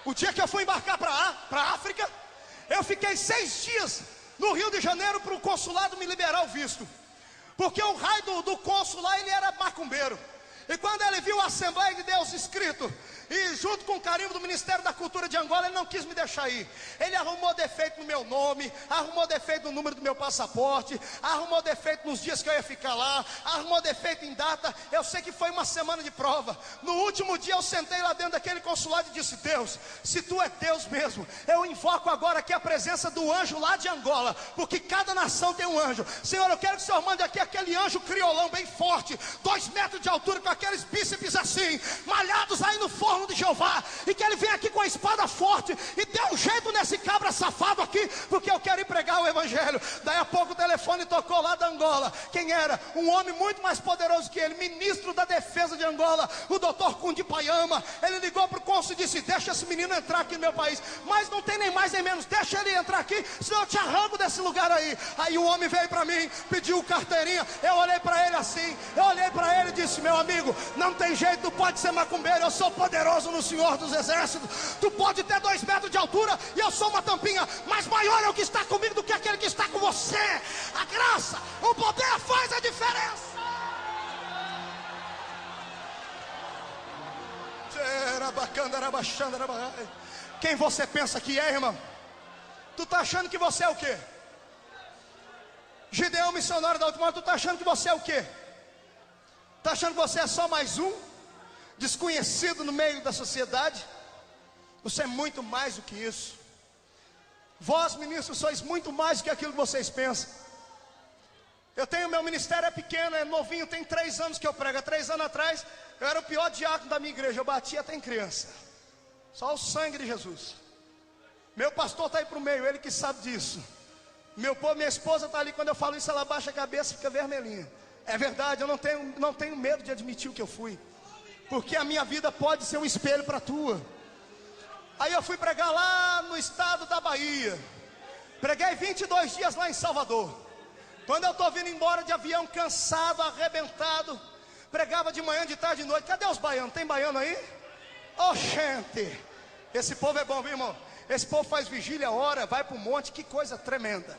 O dia que eu fui embarcar para a África, eu fiquei 6 dias no Rio de Janeiro para o consulado me liberar o visto. Porque o raio do cônsul lá, ele era macumbeiro. E quando ele viu a Assembleia de Deus escrito, e junto com o carimbo do Ministério da Cultura de Angola, ele não quis me deixar ir. Ele arrumou defeito no meu nome, arrumou defeito no número do meu passaporte, arrumou defeito nos dias que eu ia ficar lá, arrumou defeito em data. Eu sei que foi uma semana de prova. No último dia eu sentei lá dentro daquele consulado e disse: Deus, se tu é Deus mesmo, eu invoco agora aqui a presença do anjo lá de Angola, porque cada nação tem um anjo. Senhor, eu quero que o Senhor mande aqui aquele anjo criolão bem forte, 2 metros de altura, com aqueles bíceps assim, malhados aí no forno de Jeová, e que ele venha aqui com a espada forte e dê um jeito nesse cabra safado aqui, porque eu quero ir pregar o evangelho. Daí a pouco o telefone tocou lá da Angola. Quem era? Um homem muito mais poderoso que ele, ministro da defesa de Angola, o Dr. Kundi Payama. Ele ligou para o cônsul e disse: deixa esse menino entrar aqui no meu país, mas não tem nem mais nem menos, deixa ele entrar aqui, senão eu te arranco desse lugar aí. Aí o homem veio para mim, pediu carteirinha. Eu olhei para ele assim, eu olhei para ele e disse: meu amigo, não tem jeito, tu pode ser macumbeiro, eu sou poderoso no Senhor dos Exércitos. Tu pode ter 2 metros de altura e eu sou uma tampinha, mas maior é o que está comigo do que aquele que está com você. A graça, o poder faz a diferença. Quem você pensa que é, irmão? Tu tá achando que você é o quê? Gideão, missionário da última hora, tu tá achando que você é o quê? Tá achando que você é só mais um desconhecido no meio da sociedade? Você é muito mais do que isso. Vós, ministros, sois muito mais do que aquilo que vocês pensam. Eu tenho, meu ministério é pequeno, é novinho, tem 3 anos que eu prego. Há 3 anos atrás, eu era o pior diácono da minha igreja, eu batia até em criança. Só o sangue de Jesus. Meu pastor está aí para o meio, ele que sabe disso. Minha esposa está ali, quando eu falo isso, ela baixa a cabeça e fica vermelhinha. É verdade, eu não tenho medo de admitir o que eu fui, porque a minha vida pode ser um espelho para a tua. Aí eu fui pregar lá no estado da Bahia. Preguei 22 dias lá em Salvador. Quando eu estou vindo embora de avião, cansado, arrebentado, pregava de manhã, de tarde, de noite. Cadê os baianos? Tem baiano aí? Oh, gente, esse povo é bom, viu, irmão? Esse povo faz vigília, ora, vai para o monte, que coisa tremenda.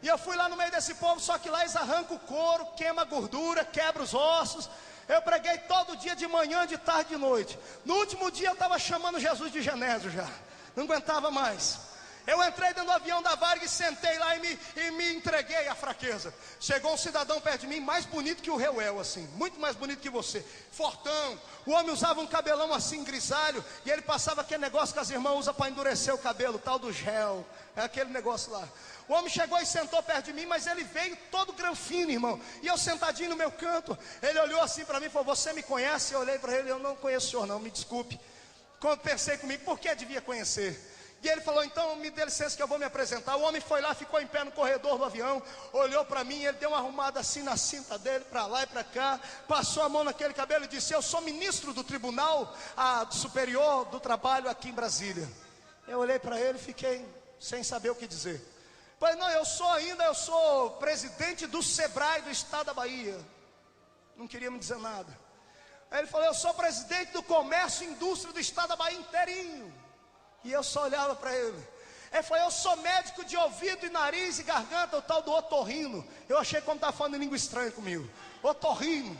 E eu fui lá no meio desse povo, só que lá eles arrancam o couro, queima a gordura, quebra os ossos. Eu preguei todo dia, de manhã, de tarde, de noite. No último dia eu estava chamando Jesus de Genésio já, não aguentava mais. Eu entrei dentro do avião da Vargas e sentei lá e me entreguei à fraqueza. Chegou um cidadão perto de mim, mais bonito que o Reuel, assim, muito mais bonito que você, fortão. O homem usava um cabelão assim, grisalho, e ele passava aquele negócio que as irmãs usam para endurecer o cabelo, tal do gel, é aquele negócio lá. O homem chegou e sentou perto de mim, mas ele veio todo granfino, irmão. E eu sentadinho no meu canto, ele olhou assim para mim e falou: você me conhece? Eu olhei para ele: eu não conheço o senhor não, me desculpe. Quando pensei comigo, por que devia conhecer? E ele falou: então me dê licença que eu vou me apresentar. O homem foi lá, ficou em pé no corredor do avião, olhou para mim, ele deu uma arrumada assim na cinta dele, para lá e para cá, passou a mão naquele cabelo e disse: eu sou ministro do Tribunal Superior do Trabalho aqui em Brasília. Eu olhei para ele e fiquei sem saber o que dizer. Falei: não, eu sou presidente do Sebrae do estado da Bahia. Não queria me dizer nada. Aí ele falou: eu sou presidente do Comércio e Indústria do estado da Bahia inteirinho. E eu só olhava para ele. Ele falou: eu sou médico de ouvido e nariz e garganta, o tal do otorrino. Eu achei como estava falando em língua estranha comigo. Otorrino.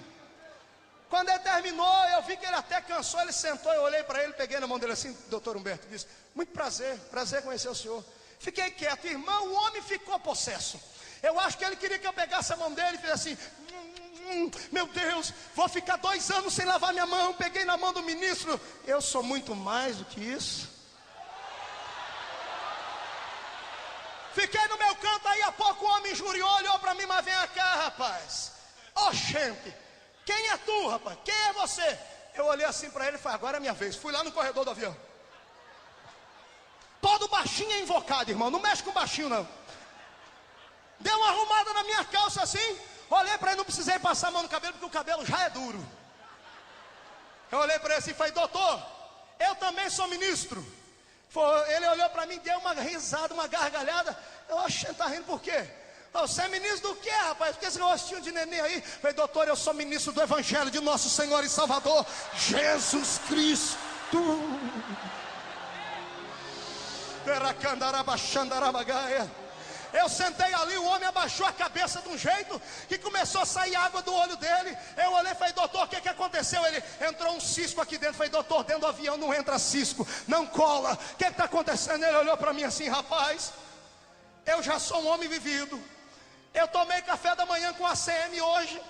Quando ele terminou, eu vi que ele até cansou, ele sentou, eu olhei para ele, peguei na mão dele assim: doutor Humberto, disse: muito prazer conhecer o senhor. Fiquei quieto, irmão, o homem ficou possesso. Eu acho que ele queria que eu pegasse a mão dele e fizesse assim: meu Deus, vou ficar 2 anos sem lavar minha mão. Peguei na mão do ministro. Eu sou muito mais do que isso. Fiquei no meu canto, aí a pouco o homem injuriou, olhou para mim: mas vem cá, rapaz. Ó, gente, quem é tu, rapaz? Quem é você? Eu olhei assim para ele e falei: agora é minha vez. Fui lá no corredor do avião. Todo baixinho é invocado, irmão, não mexe com baixinho não. Dei uma arrumada na minha calça assim. Olhei para ele, não precisei passar a mão no cabelo, porque o cabelo já é duro. Eu olhei para ele assim e falei: doutor, eu também sou ministro. Ele olhou para mim, deu uma risada, uma gargalhada. Eu achei, está rindo por quê? Você é ministro do quê, rapaz? Por que esse rostinho de neném aí? Eu falei: doutor, eu sou ministro do Evangelho de nosso Senhor e Salvador Jesus Cristo. Eu sentei ali, o homem abaixou a cabeça de um jeito que começou a sair água do olho dele. Eu olhei e falei: doutor, o que aconteceu? Ele: entrou um cisco aqui dentro. Eu falei: doutor, dentro do avião não entra cisco, não cola. O que está acontecendo? Ele olhou para mim assim: rapaz, eu já sou um homem vivido. Eu tomei café da manhã com a ACM hoje.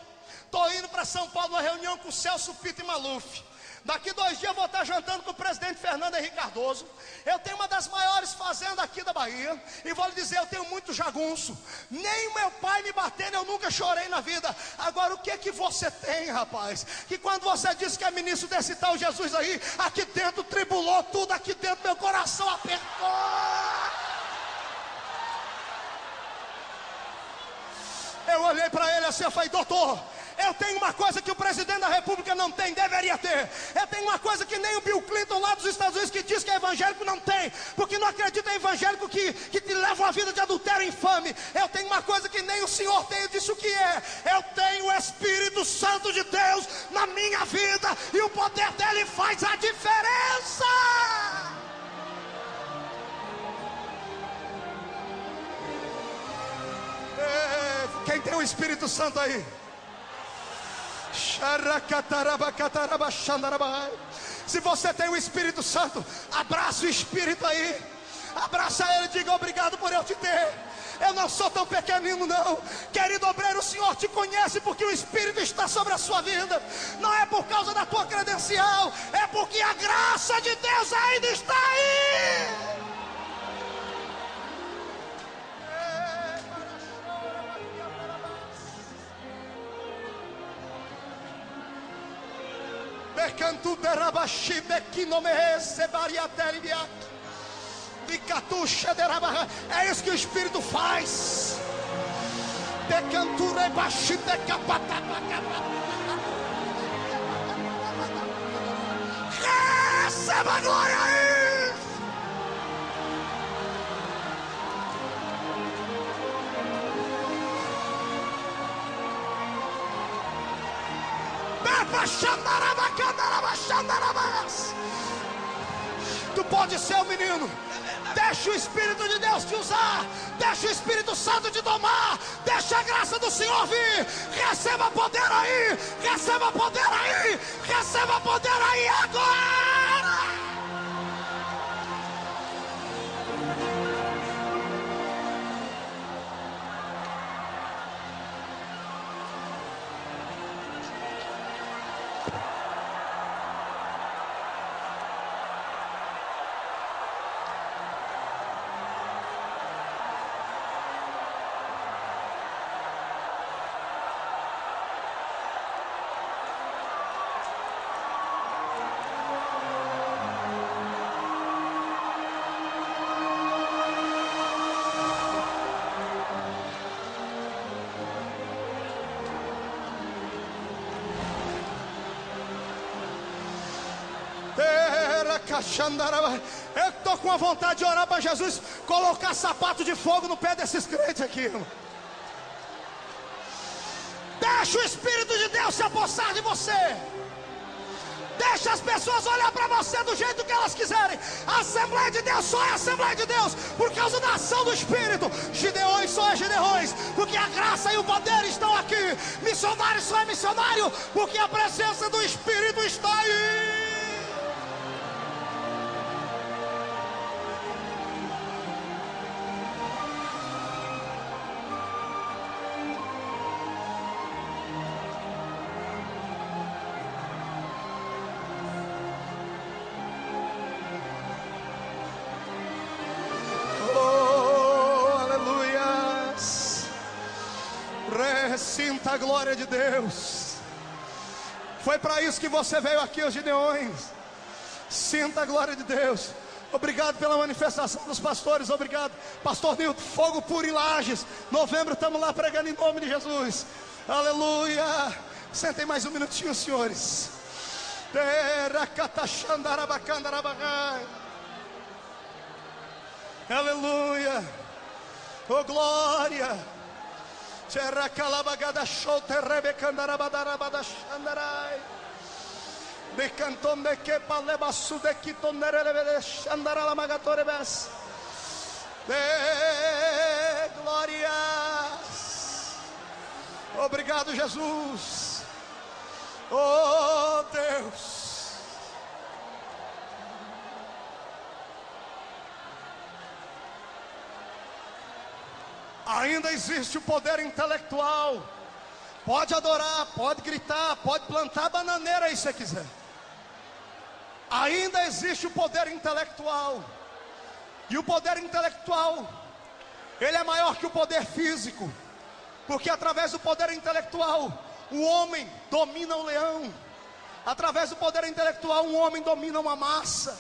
Estou indo para São Paulo numa reunião com o Celso Pitta e Maluf. Daqui 2 dias eu vou estar jantando com o presidente Fernando Henrique Cardoso. Eu tenho uma das maiores fazendas aqui da Bahia. E vou lhe dizer, eu tenho muito jagunço. Nem o meu pai me batendo, eu nunca chorei na vida. Agora, o que você tem, rapaz? Que quando você disse que é ministro desse tal Jesus aí, aqui dentro tribulou tudo, aqui dentro meu coração apertou. Eu olhei para ele assim, eu falei: doutor, eu tenho uma coisa que o presidente da república não tem, deveria ter. Eu tenho uma coisa que nem o Bill Clinton lá dos Estados Unidos, que diz que é evangélico, não tem. Porque não acredita em evangélico que te leva uma vida de adultério infame. Eu tenho uma coisa que nem o senhor tem. Eu disse: o que é? Eu tenho o Espírito Santo de Deus na minha vida, e o poder dele faz a diferença. Quem tem o Espírito Santo aí? Se você tem o Espírito Santo, abraça o Espírito aí. Abraça ele e diga: obrigado por eu te ter. Eu não sou tão pequenino não. Querido obreiro, o Senhor te conhece porque o Espírito está sobre a sua vida. Não é por causa da tua credencial, é porque a graça de Deus ainda está aí. É isso que o Espírito faz. Receba a glória aí. Tu pode ser o menino. Deixa o Espírito de Deus te usar. Deixa o Espírito Santo te tomar. Deixa a graça do Senhor vir. Receba poder aí. Receba poder aí. Receba poder aí agora. Eu estou com a vontade de orar para Jesus colocar sapato de fogo no pé desses crentes aqui, irmão. Deixa o Espírito de Deus se apossar de você. Deixa as pessoas olhar para você do jeito que elas quiserem. A Assembleia de Deus só é a Assembleia de Deus por causa da ação do Espírito. Gideões só é Gideões porque a graça e o poder estão aqui. Missionário só é missionário porque a presença do Espírito está aí. Sinta a glória de Deus. Foi para isso que você veio aqui, os Gideões. Sinta a glória de Deus. Obrigado pela manifestação dos pastores. Obrigado, pastor Nilton. Fogo puro em Lages. Novembro estamos lá pregando em nome de Jesus. Aleluia. Sentem mais um minutinho, senhores. Aleluia. Oh glória. De canton de que palebasu de quitonere shandara la magatore bes. Glórias. Obrigado, Jesus. Oh Deus. Ainda existe o poder intelectual. Pode adorar, pode gritar, pode plantar bananeira aí se você quiser. Ainda existe o poder intelectual. E o poder intelectual, ele é maior que o poder físico. Porque através do poder intelectual, o homem domina o leão. Através do poder intelectual, um homem domina uma massa.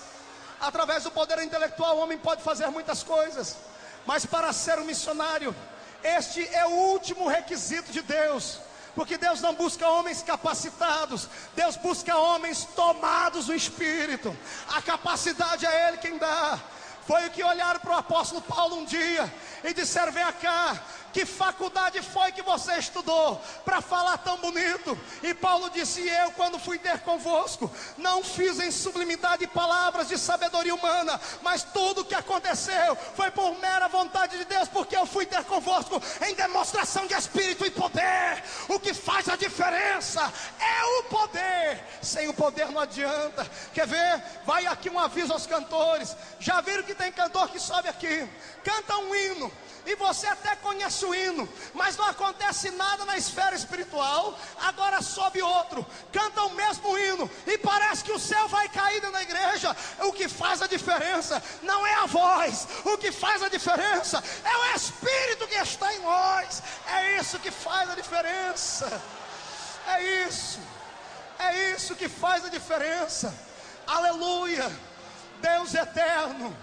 Através do poder intelectual, o homem pode fazer muitas coisas. Mas para ser um missionário, este é o último requisito de Deus. Porque Deus não busca homens capacitados, Deus busca homens tomados do Espírito. A capacidade é Ele quem dá. Foi o que olharam para o apóstolo Paulo um dia e disseram: vem cá, que faculdade foi que você estudou para falar tão bonito? E Paulo disse: eu, quando fui ter convosco, não fiz em sublimidade palavras de sabedoria humana, mas tudo o que aconteceu foi por mera vontade de Deus, porque eu fui ter convosco em demonstração de espírito e poder. O que faz a diferença é o poder. Sem o poder não adianta. Quer ver? Vai aqui um aviso aos cantores. Já viram que tem cantor que sobe aqui, canta um hino, e você até conhece o hino, mas não acontece nada na esfera espiritual. Agora sobe outro, canta o mesmo hino, e parece que o céu vai cair dentro da igreja. O que faz a diferença não é a voz, o que faz a diferença é o Espírito que está em nós. É isso que faz a diferença. É isso que faz a diferença. Aleluia. Deus eterno.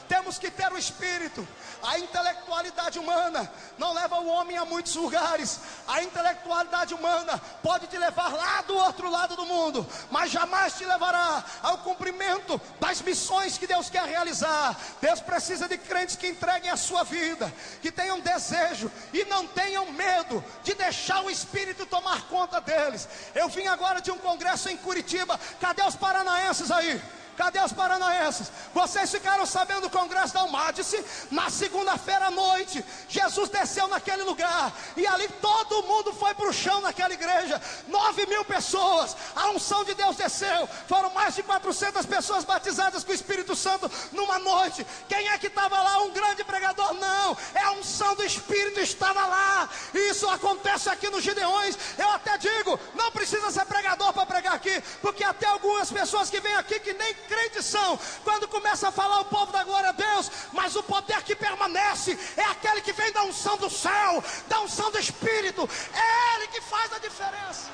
Temos que ter o Espírito. A intelectualidade humana não leva o homem a muitos lugares. A intelectualidade humana pode te levar lá do outro lado do mundo, mas jamais te levará ao cumprimento das missões que Deus quer realizar. Deus precisa de crentes que entreguem a sua vida, que tenham desejo e não tenham medo de deixar o Espírito tomar conta deles. Eu vim agora de um congresso em Curitiba. Cadê os paranaenses aí? Cadê os paranaenses? Vocês ficaram sabendo do congresso da Almadice? Na segunda-feira à noite, Jesus desceu naquele lugar, e ali todo mundo foi para o chão naquela igreja. 9.000 pessoas, a unção de Deus desceu. Foram mais de 400 pessoas batizadas com o Espírito Santo numa noite. Quem é que estava lá? Um grande pregador? Não, é a unção do Espírito estava lá. E isso acontece aqui nos Gideões. Eu até digo, não precisa ser pregador para pregar aqui, porque até algumas pessoas que vêm aqui que nem crentes são, quando começa a falar o povo da glória a Deus, mas o poder que permanece é aquele que vem da unção do céu, da unção do Espírito. É Ele que faz a diferença.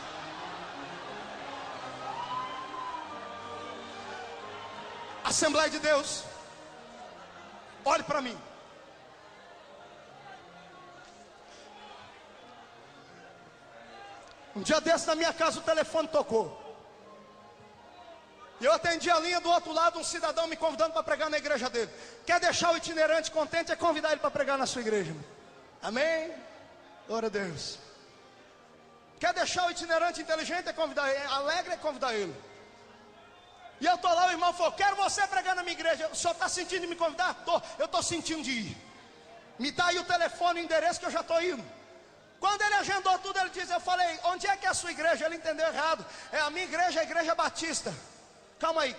Assembleia de Deus, olhe para mim. Um dia desse na minha casa o telefone tocou. E eu atendi a linha do outro lado, um cidadão me convidando para pregar na igreja dele. Quer deixar o itinerante contente, é convidar ele para pregar na sua igreja. Amém? Glória a Deus. Quer deixar o itinerante inteligente, é convidar ele. Alegre, é convidar ele. E eu estou lá, o irmão falou: quero você pregar na minha igreja. O senhor está sentindo de me convidar? Eu estou sentindo de ir. Me dá aí o telefone, o endereço que eu já estou indo. Quando ele agendou tudo, ele disse, eu falei: onde é que é a sua igreja? Ele entendeu errado. É a minha igreja, a igreja batista. Calma aí,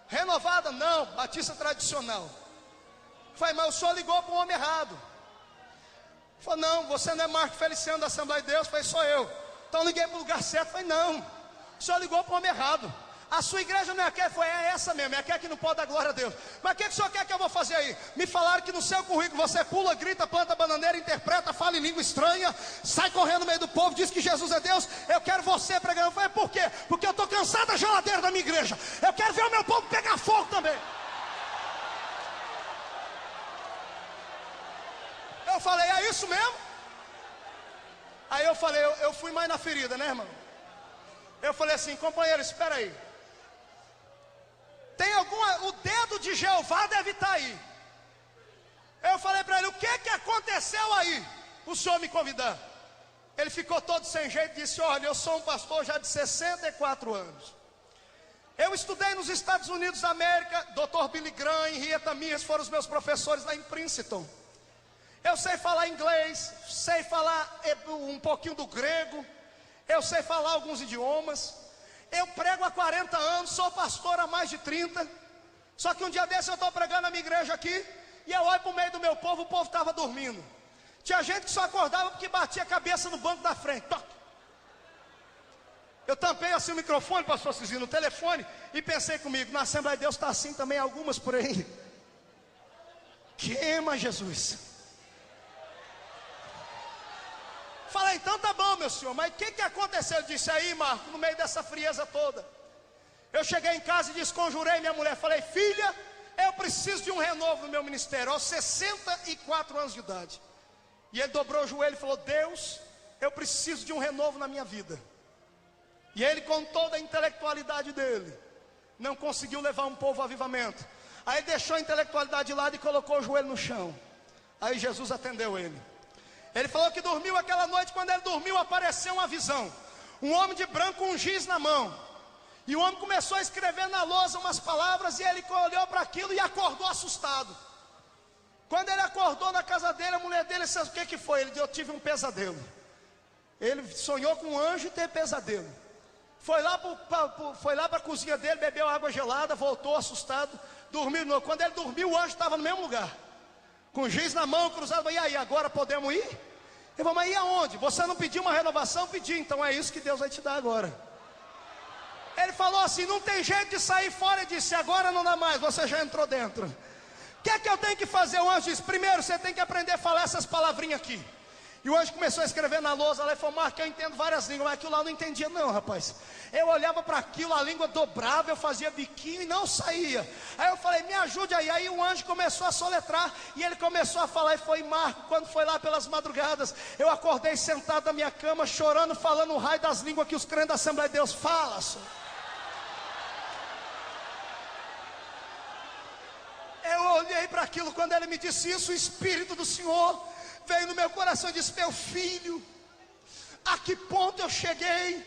renovada? Não, batista tradicional. Falei: mas o senhor ligou para o homem errado. Falei: não, você não é Marco Feliciano da Assembleia de Deus. Falei: sou eu. Então liguei para o lugar certo. Falei: não, o senhor ligou para o homem errado. A sua igreja não é aquela? Foi essa mesmo, é aquela que não pode dar glória a Deus. Mas o que o senhor quer que eu vou fazer aí? Me falaram que no seu currículo você pula, grita, planta bananeira, interpreta, fala em língua estranha, sai correndo no meio do povo, diz que Jesus é Deus. Eu quero você pregando. Eu falei: por quê? Porque eu estou cansado da geladeira da minha igreja. Eu quero ver o meu povo pegar fogo também. falei, é isso mesmo? Aí eu falei, eu fui mais na ferida, né, irmão? Eu falei assim, companheiro, espera aí. Tem o dedo de Jeová deve estar aí. Eu falei para ele, o que aconteceu aí? O senhor me convidar. Ele ficou todo sem jeito e disse, olha, eu sou um pastor já de 64 anos. Eu estudei nos Estados Unidos da América, Dr. Billy Graham e Henrietta Mears foram os meus professores lá em Princeton. Eu sei falar inglês, sei falar um pouquinho do grego, eu sei falar alguns idiomas. Eu prego há 40 anos, sou pastor há mais de 30. Só que um dia desse eu estou pregando na minha igreja aqui, e eu olho para o meio do meu povo, o povo estava dormindo. Tinha gente que só acordava porque batia a cabeça no banco da frente. Toc. Eu tampei assim o microfone, pastor Cizinho, no telefone, e pensei comigo, na Assembleia de Deus está assim também, algumas por aí. Queima, Jesus. Falei, então tá bom, meu senhor, mas o que aconteceu? Ele disse, aí, Marco, no meio dessa frieza toda. Eu cheguei em casa e desconjurei minha mulher. Falei, filha, eu preciso de um renovo no meu ministério, aos 64 anos de idade. E ele dobrou o joelho e falou, Deus, eu preciso de um renovo na minha vida. E ele, com toda a intelectualidade dele, não conseguiu levar um povo ao avivamento. Aí deixou a intelectualidade de lado e colocou o joelho no chão. Aí Jesus atendeu ele. Ele falou que dormiu aquela noite. Quando ele dormiu, apareceu uma visão. Um homem de branco com um giz na mão. E o homem começou a escrever na lousa umas palavras. E ele olhou para aquilo e acordou assustado. Quando ele acordou na casa dele, a mulher dele disse, o que foi? Ele disse, eu tive um pesadelo. Ele sonhou com um anjo e teve pesadelo. Foi lá para a cozinha dele, bebeu água gelada, voltou assustado, dormiu de novo. Quando ele dormiu, o anjo estava no mesmo lugar, com giz na mão, cruzado. E aí, agora podemos ir? Ele falou, mas e aonde? Você não pediu uma renovação? Pedi, então é isso que Deus vai te dar agora. Ele falou assim, não tem jeito de sair fora. Ele disse, agora não dá mais, você já entrou dentro. O que é que eu tenho que fazer? O anjo disse, primeiro você tem que aprender a falar essas palavrinhas aqui. E o anjo começou a escrever na lousa. Ela falou, Marco, eu entendo várias línguas, mas aquilo lá eu não entendia não, rapaz. Eu olhava para aquilo, a língua dobrava, eu fazia biquinho e não saía. Aí eu falei, me ajude aí. Aí o anjo começou a soletrar, e ele começou a falar. E foi Marco, quando foi lá pelas madrugadas, eu acordei sentado na minha cama, chorando, falando o raio das línguas que os crentes da Assembleia de Deus falam. Eu olhei para aquilo, quando ele me disse isso, o Espírito do Senhor veio no meu coração e disse, meu filho, a que ponto eu cheguei?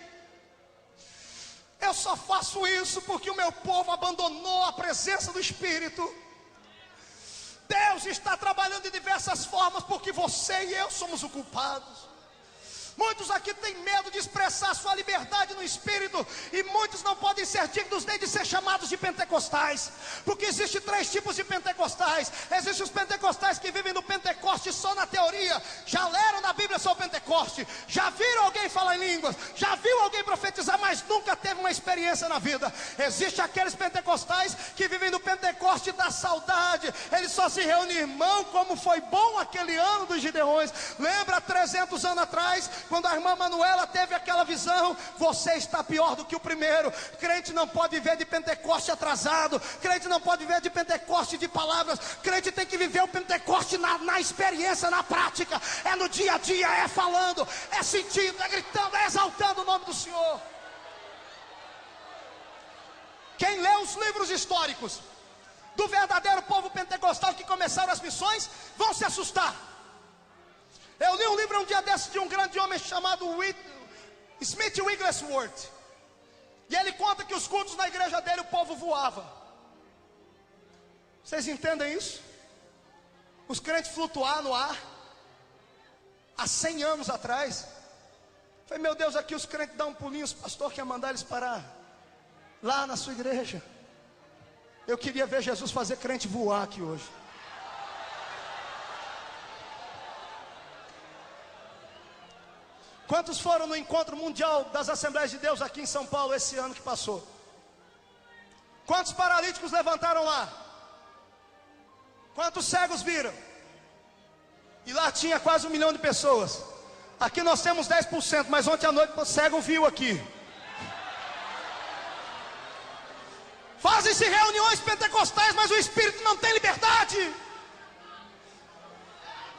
Eu só faço isso porque o meu povo abandonou a presença do Espírito. Deus está trabalhando de diversas formas, porque você e eu somos os culpados. Muitos aqui têm medo de expressar sua liberdade no Espírito, e muitos não podem ser dignos nem de ser chamados de pentecostais, porque existem 3 tipos de pentecostais. Existem os pentecostais que vivem no Pentecoste só na teoria, já leram na Bíblia sobre o Pentecoste, já viram alguém falar em línguas, já viu alguém profetizar, mas nunca teve uma experiência na vida. Existem aqueles pentecostais que vivem no Pentecoste da saudade, eles só se reúnem, irmão, como foi bom aquele ano dos Gideões. Lembra 300 anos atrás, quando a irmã Manuela teve aquela visão? Você está pior do que o primeiro. Crente não pode viver de Pentecoste atrasado, crente não pode viver de Pentecoste de palavras. Crente tem que viver o Pentecoste na experiência, na prática. É no dia a dia, é falando, é sentindo, é gritando, é exaltando o nome do Senhor. Quem lê os livros históricos do verdadeiro povo pentecostal que começaram as missões, vão se assustar. Eu li um livro um dia desses de um grande homem chamado Smith Wigglesworth. E ele conta que os cultos na igreja dele, o povo voava. Vocês entendem isso? Os crentes flutuar no ar. Há 100 anos atrás. Eu falei, meu Deus, aqui os crentes dão um pulinho, o pastor quer mandar eles parar lá na sua igreja. Eu queria ver Jesus fazer crente voar aqui hoje. Quantos foram no encontro mundial das Assembleias de Deus aqui em São Paulo esse ano que passou? Quantos paralíticos levantaram lá? Quantos cegos viram? E lá tinha quase 1 milhão de pessoas. Aqui nós temos 10%, mas ontem à noite o cego viu aqui. Fazem-se reuniões pentecostais, mas o Espírito não tem liberdade.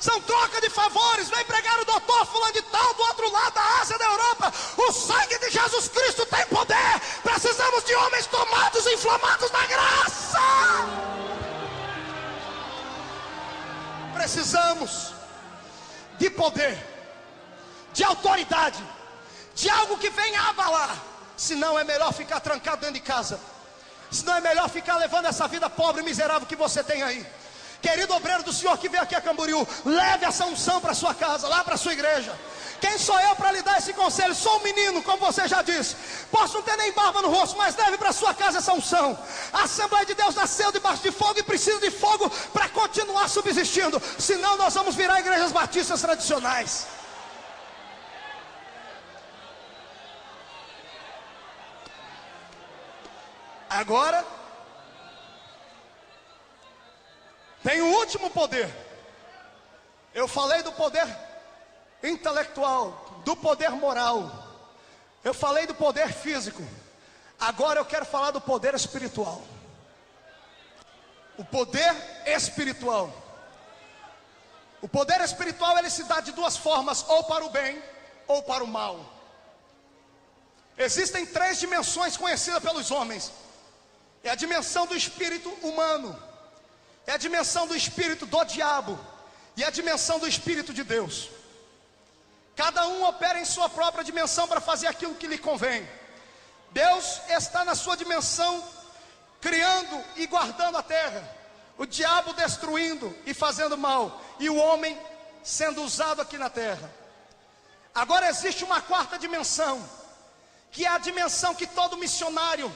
são troca de favores. Vem pregar o doutor fulano de tal do outro lado da Ásia, da Europa. O sangue de Jesus Cristo tem poder. Precisamos de homens tomados e inflamados na graça. Precisamos de poder, de autoridade, de algo que venha abalar. Senão é melhor ficar trancado dentro de casa. Senão é melhor ficar levando essa vida pobre e miserável que você tem aí. Querido obreiro do Senhor que veio aqui a Camboriú, leve essa unção para sua casa, lá para sua igreja. Quem sou eu para lhe dar esse conselho? Sou um menino, como você já disse. Posso não ter nem barba no rosto, mas leve para sua casa essa unção. A Assembleia de Deus nasceu debaixo de fogo e precisa de fogo para continuar subsistindo. Senão nós vamos virar igrejas batistas tradicionais. Agora tem o último poder. Eu falei do poder intelectual, do poder moral, eu falei do poder físico. Agora eu quero falar do poder espiritual. O poder espiritual. O poder espiritual, ele se dá de duas formas: ou para o bem ou para o mal. Existem três dimensões conhecidas pelos homens. É a dimensão do espírito humano, é a dimensão do espírito do diabo e a dimensão do espírito de Deus. Cada um opera em sua própria dimensão para fazer aquilo que lhe convém. Deus está na sua dimensão, criando e guardando a terra. O diabo destruindo e fazendo mal, e o homem sendo usado aqui na terra. Agora existe uma quarta dimensão, que é a dimensão que todo missionário,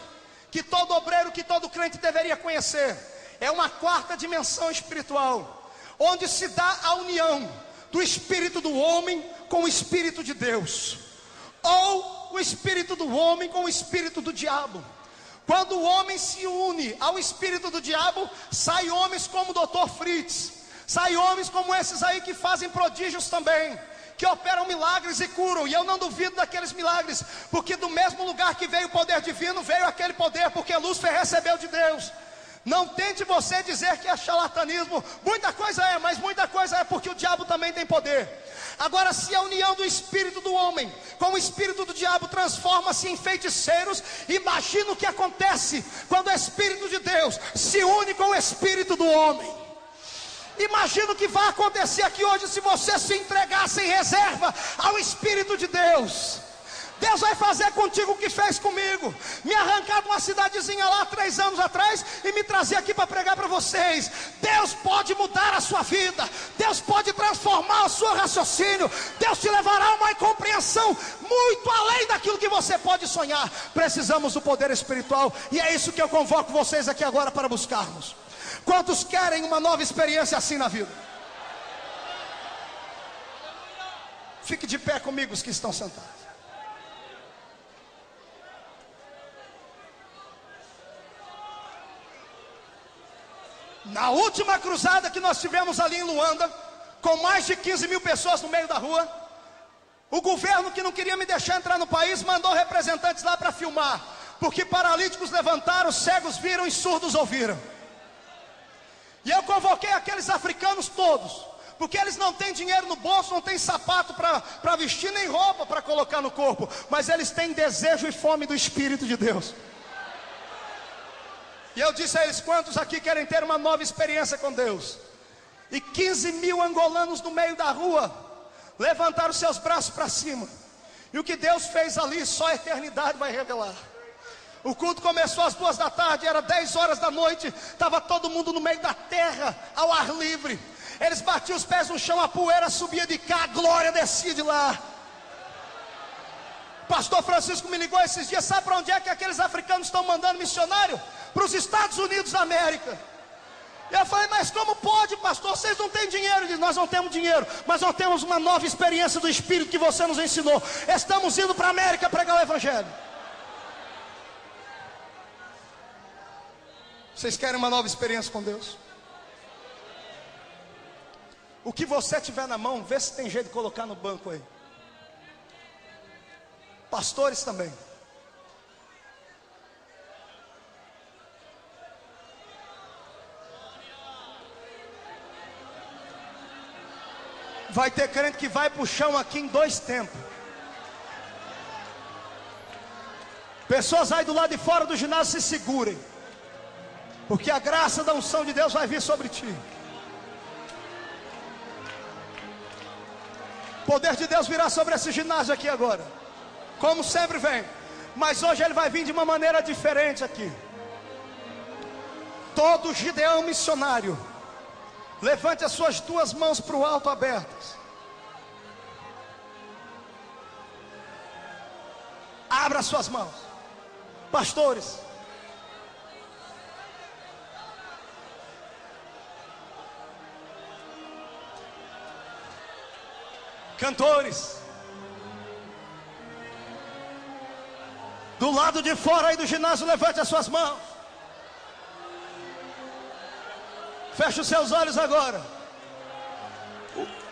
que todo obreiro, que todo crente deveria conhecer. É uma quarta dimensão espiritual, onde se dá a união do espírito do homem com o espírito de Deus, ou o espírito do homem com o espírito do diabo. Quando o homem se une ao espírito do diabo, sai homens como o Dr. Fritz, sai homens como esses aí que fazem prodígios também, que operam milagres e curam. E eu não duvido daqueles milagres, porque do mesmo lugar que veio o poder divino, veio aquele poder, porque Lúcifer recebeu de Deus. Não tente você dizer que é charlatanismo. Muita coisa é, mas muita coisa é porque o diabo também tem poder. Agora, se a união do espírito do homem com o espírito do diabo transforma-se em feiticeiros, imagina o que acontece quando o espírito de Deus se une com o espírito do homem. Imagina o que vai acontecer aqui hoje se você se entregar sem reserva ao Espírito de Deus. Deus vai fazer contigo o que fez comigo: me arrancar de uma cidadezinha lá 3 anos atrás e me trazer aqui para pregar para vocês. Deus pode mudar a sua vida, Deus pode transformar o seu raciocínio, Deus te levará a uma compreensão muito além daquilo que você pode sonhar. Precisamos do poder espiritual, e é isso que eu convoco vocês aqui agora para buscarmos. Quantos querem uma nova experiência assim na vida? Fique de pé comigo os que estão sentados. Na última cruzada que nós tivemos ali em Luanda, com mais de 15 mil pessoas no meio da rua, o governo, que não queria me deixar entrar no país, mandou representantes lá para filmar, porque paralíticos levantaram, cegos viram e surdos ouviram. E eu convoquei aqueles africanos todos, porque eles não têm dinheiro no bolso, não têm sapato para vestir, nem roupa para colocar no corpo, mas eles têm desejo e fome do Espírito de Deus. E eu disse a eles: quantos aqui querem ter uma nova experiência com Deus? E 15 mil angolanos no meio da rua levantaram seus braços para cima. E o que Deus fez ali, só a eternidade vai revelar. O culto começou às 2 da tarde, era 10 horas da noite, estava todo mundo no meio da terra, ao ar livre. Eles batiam os pés no chão, a poeira subia de cá, a glória descia de lá. Pastor Francisco me ligou esses dias: sabe para onde é que aqueles africanos estão mandando missionário? Para os Estados Unidos da América. Eu falei: mas como pode, pastor? Vocês não têm dinheiro. Ele disse: nós não temos dinheiro, mas nós temos uma nova experiência do Espírito que você nos ensinou. Estamos indo para a América pregar o Evangelho. Vocês querem uma nova experiência com Deus? O que você tiver na mão, vê se tem jeito de colocar no banco aí. Pastores também. Vai ter crente que vai pro chão aqui em 2 tempos. Pessoas aí do lado de fora do ginásio, se segurem, porque a graça da unção de Deus vai vir sobre ti. O poder de Deus virá sobre esse ginásio aqui agora, como sempre vem, mas hoje ele vai vir de uma maneira diferente aqui. Todo Gideão missionário, levante as suas 2 mãos para o alto abertas. Abra as suas mãos. Pastores, cantores, do lado de fora aí do ginásio, levante as suas mãos. Feche os seus olhos agora.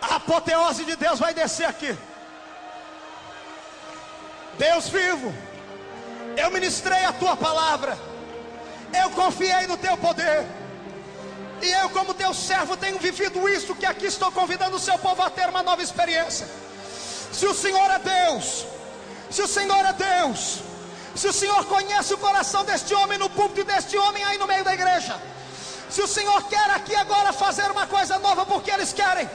A apoteose de Deus vai descer aqui. Deus vivo, eu ministrei a tua palavra, eu confiei no teu poder, e eu, como teu servo, tenho vivido isso que aqui estou convidando o seu povo a ter uma nova experiência. Se o Senhor é Deus, se o Senhor é Deus, se o Senhor conhece o coração deste homem no púlpito e deste homem aí no meio da igreja, se o Senhor quer aqui agora fazer uma coisa nova, porque eles querem,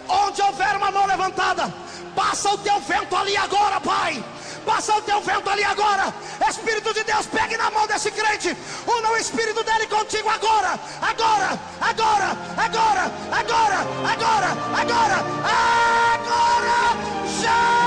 onde houver uma mão levantada, passa o teu vento ali agora, Pai. Passa o teu vento ali agora. Espírito de Deus, pegue na mão desse crente, una o espírito dele contigo agora, agora, agora, agora, agora, agora, agora, agora, já.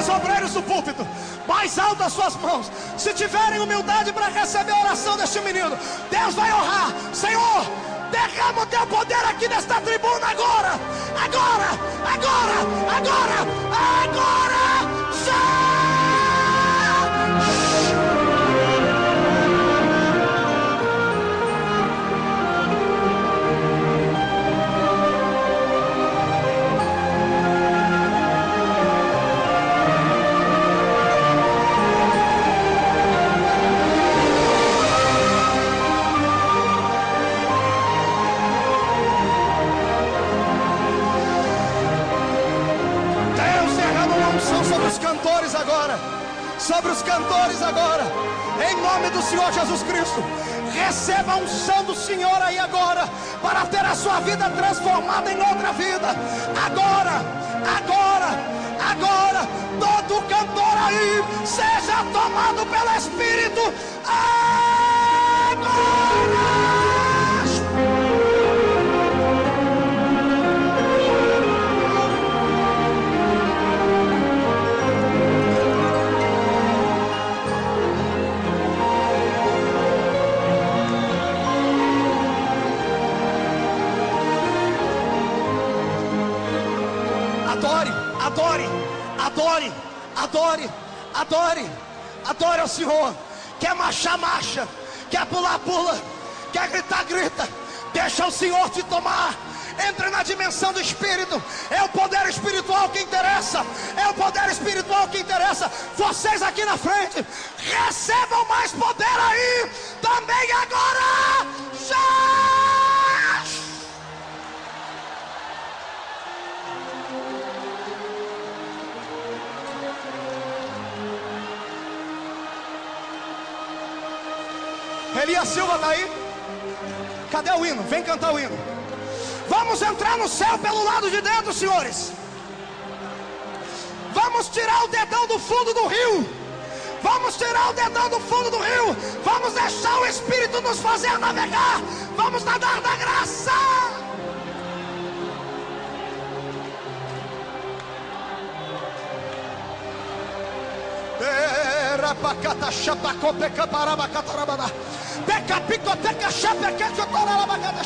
Obreiros do púlpito, mais alto as suas mãos. Se tiverem humildade para receber a oração deste menino, Deus vai honrar. Senhor, derrama o teu poder aqui nesta tribuna agora, agora, agora, agora, agora, já. Sobre os cantores agora, em nome do Senhor Jesus Cristo, receba a unção do Senhor aí agora, para ter a sua vida transformada em outra vida, agora, agora, agora, todo cantor aí, seja tomado pelo Espírito, agora. Adore, adore, adore, adore, adore ao Senhor. Quer marchar, marcha. Quer pular, pula. Quer gritar, grita. Deixa o Senhor te tomar. Entre na dimensão do Espírito. É o poder espiritual que interessa. É o poder espiritual que interessa. Vocês aqui na frente, recebam mais poder aí. Também agora. Já! Elias Silva está aí? Cadê o hino? Vem cantar o hino. Vamos entrar no céu pelo lado de dentro, senhores. Vamos tirar o dedão do fundo do rio. Vamos tirar o dedão do fundo do rio. Vamos deixar o Espírito nos fazer navegar. Vamos nadar na graça. Pacata chapa copeca paraba catarabada. Peca picoteca chapa que torala bagada.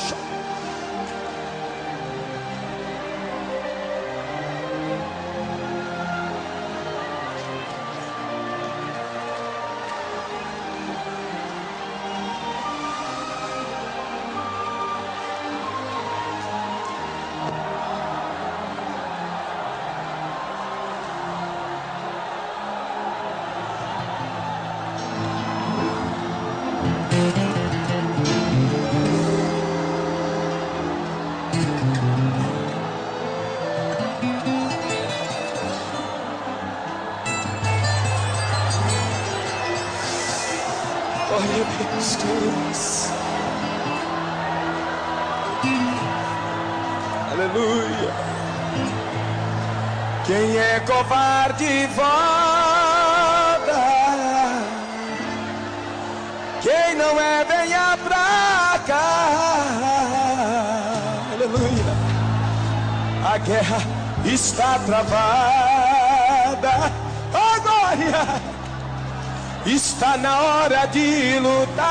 Glória a Deus, glória a Deus. Aleluia. Quem é covarde volta. Quem não é, venha pra cá. Aleluia. A guerra está travada. Oh, glória. Está na hora de lutar.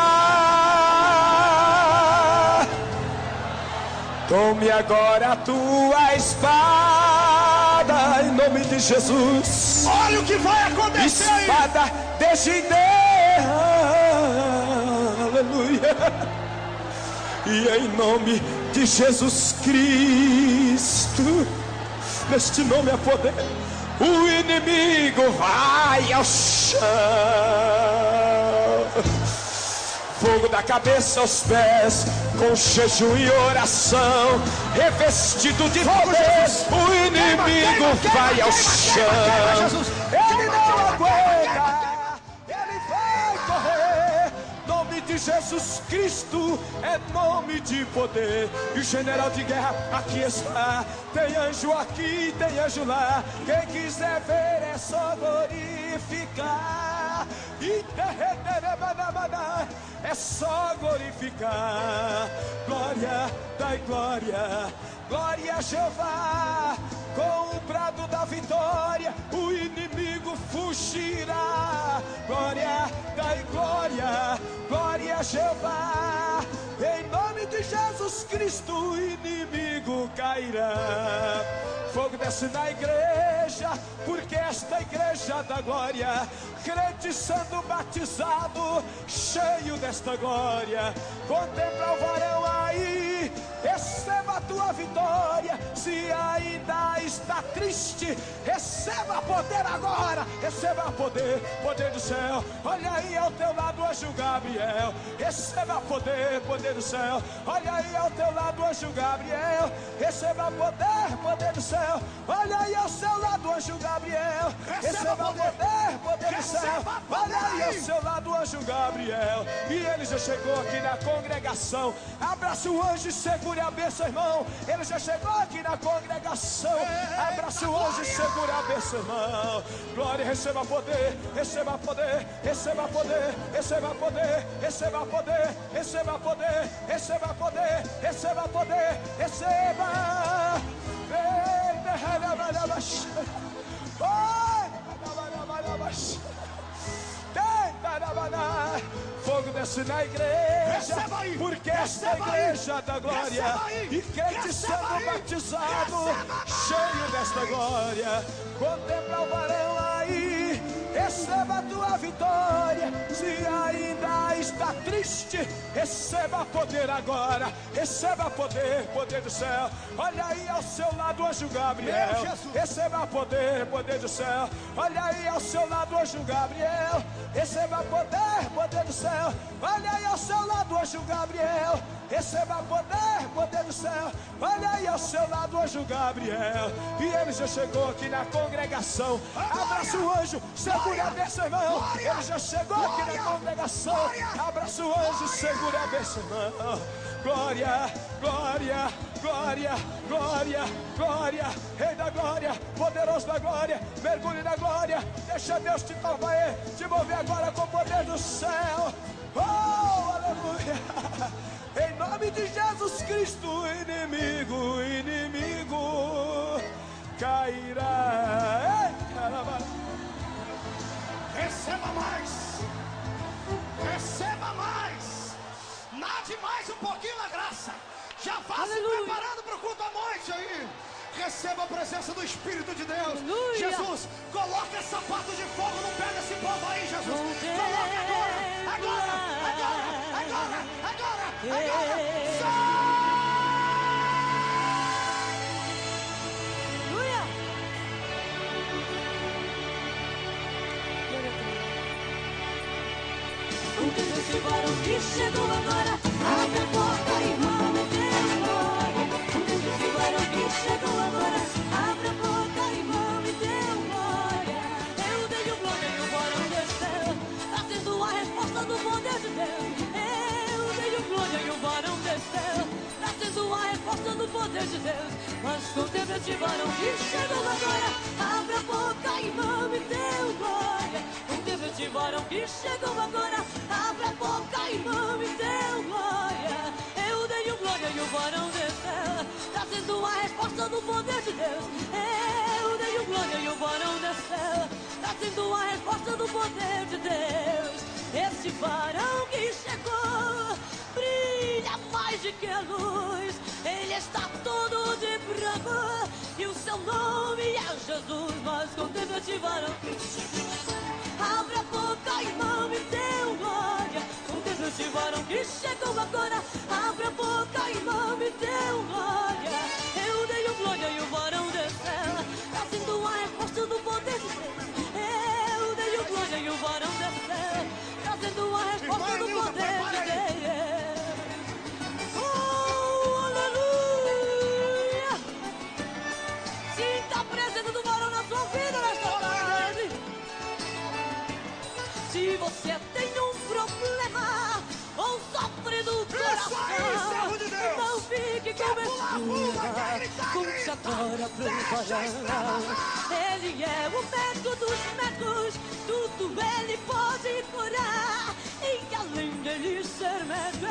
Tome agora a tua espada, em nome de Jesus. Olha o que vai acontecer aí. Espada de Gideão. Aleluia. E em nome de Jesus Cristo, neste nome há poder. O inimigo vai ao chão. Fogo da cabeça aos pés, com jejum e oração, revestido de poder, o inimigo vai ao chão. Ele não aguenta, ele vai correr. Nome de Jesus Cristo é nome de poder. E o general de guerra aqui está. Tem anjo aqui, tem anjo lá. Quem quiser ver é só glorificar. É só glorificar. Glória, dai glória. Glória a Jeová. Com o brado da vitória, o inimigo fugirá. Glória, dai glória. Glória a Jeová. Em nome de Jesus Cristo, o inimigo cairá. Fogo desce na igreja, porque esta igreja da glória, crente sendo batizado, cheio desta glória. Contempla o varão aí, receba a tua vitória. Se ainda está triste, receba poder agora. Receba poder, poder do céu. Olha aí ao teu lado, anjo Gabriel. Receba poder, poder do céu. Olha aí ao teu lado, anjo Gabriel. Receba poder, poder do céu. Olha aí ao seu lado, anjo Gabriel. Receba poder, poder do céu. Olha aí ao seu lado, anjo Gabriel. E ele já chegou aqui na congregação. Abraça o anjo e segure a bênção, irmão. Ele já chegou aqui na congregação. Abraça o anjo e segure a bênção, irmão. Glória, receba poder, receba poder, receba poder, receba poder, receba poder, receba poder, receba poder, receba poder, receba. Fogo desce na igreja, porque esta igreja da glória, e crente sendo batizado, cheio desta glória. Contempla o varão aí, receba a tua vitória. Se ainda está triste, receba poder agora. Receba poder, poder do céu. Olha aí ao seu lado, anjo Gabriel. Receba poder, poder do céu. Olha aí ao seu lado, anjo Gabriel. Receba poder, poder do céu. Olha aí ao seu lado, anjo Gabriel. Receba poder, poder do céu. Olha aí ao seu lado, anjo Gabriel. E ele já chegou aqui na congregação. Abraça o anjo, segura a bênção, irmão. Ele já chegou aqui na congregação. Abraça o anjo, segura a bênção, irmão. Glória, glória, glória, glória, glória. Rei da glória, poderoso da glória, mergulhe na glória. Deixa Deus te mover agora com o poder do céu. Oh, aleluia. Em nome de Jesus Cristo, inimigo, inimigo cairá. Ei, caramba. Receba mais. Receba mais. Nade mais um pouquinho na graça. Já vá se preparando para o culto à noite aí. Receba a presença do Espírito de Deus. Aleluia. Jesus, coloca esse sapato de fogo no pé desse povo aí, Jesus. Coloca agora, agora, agora, agora, agora, agora. Aleluia. O Deus de varão que chegou agora, abre a porta, irmão, me dê glória. O Deus de varão que chegou agora, abre a porta, irmão, me dê glória. Eu dei glória e o varão desceu, trazendo a resposta do poder de Deus. que chegou agora. Abra a boca e mame teu glória. O Deus de varão que chegou agora. Abra a boca e mame teu glória. Eu dei o glória e o varão desceu, trazendo a resposta do poder de Deus. Eu dei o glória e o varão desceu, trazendo a resposta do poder de Deus. Esse varão que chegou brilha mais do que a luz. Ele está todo de branco e o seu nome é Jesus. Mas contempla esse varão que chegou. Abra a boca e mame teu glória. Contempla esse varão que chegou agora. Abra a boca e mame teu glória. Eu dei o glória e o varão desceu, trazendo a resposta do poder de Deus. Eu dei o glória e o varão desceu, trazendo a resposta do poder de Deus. Oh, aleluia! Sinta a presença do varão na sua vida nesta tarde. Se você tem um problema ou sofre do coração, não fique com vergonha, conte agora pro varão. Ele é o médico dos médicos, tudo ele pode curar. E além dele ser médico,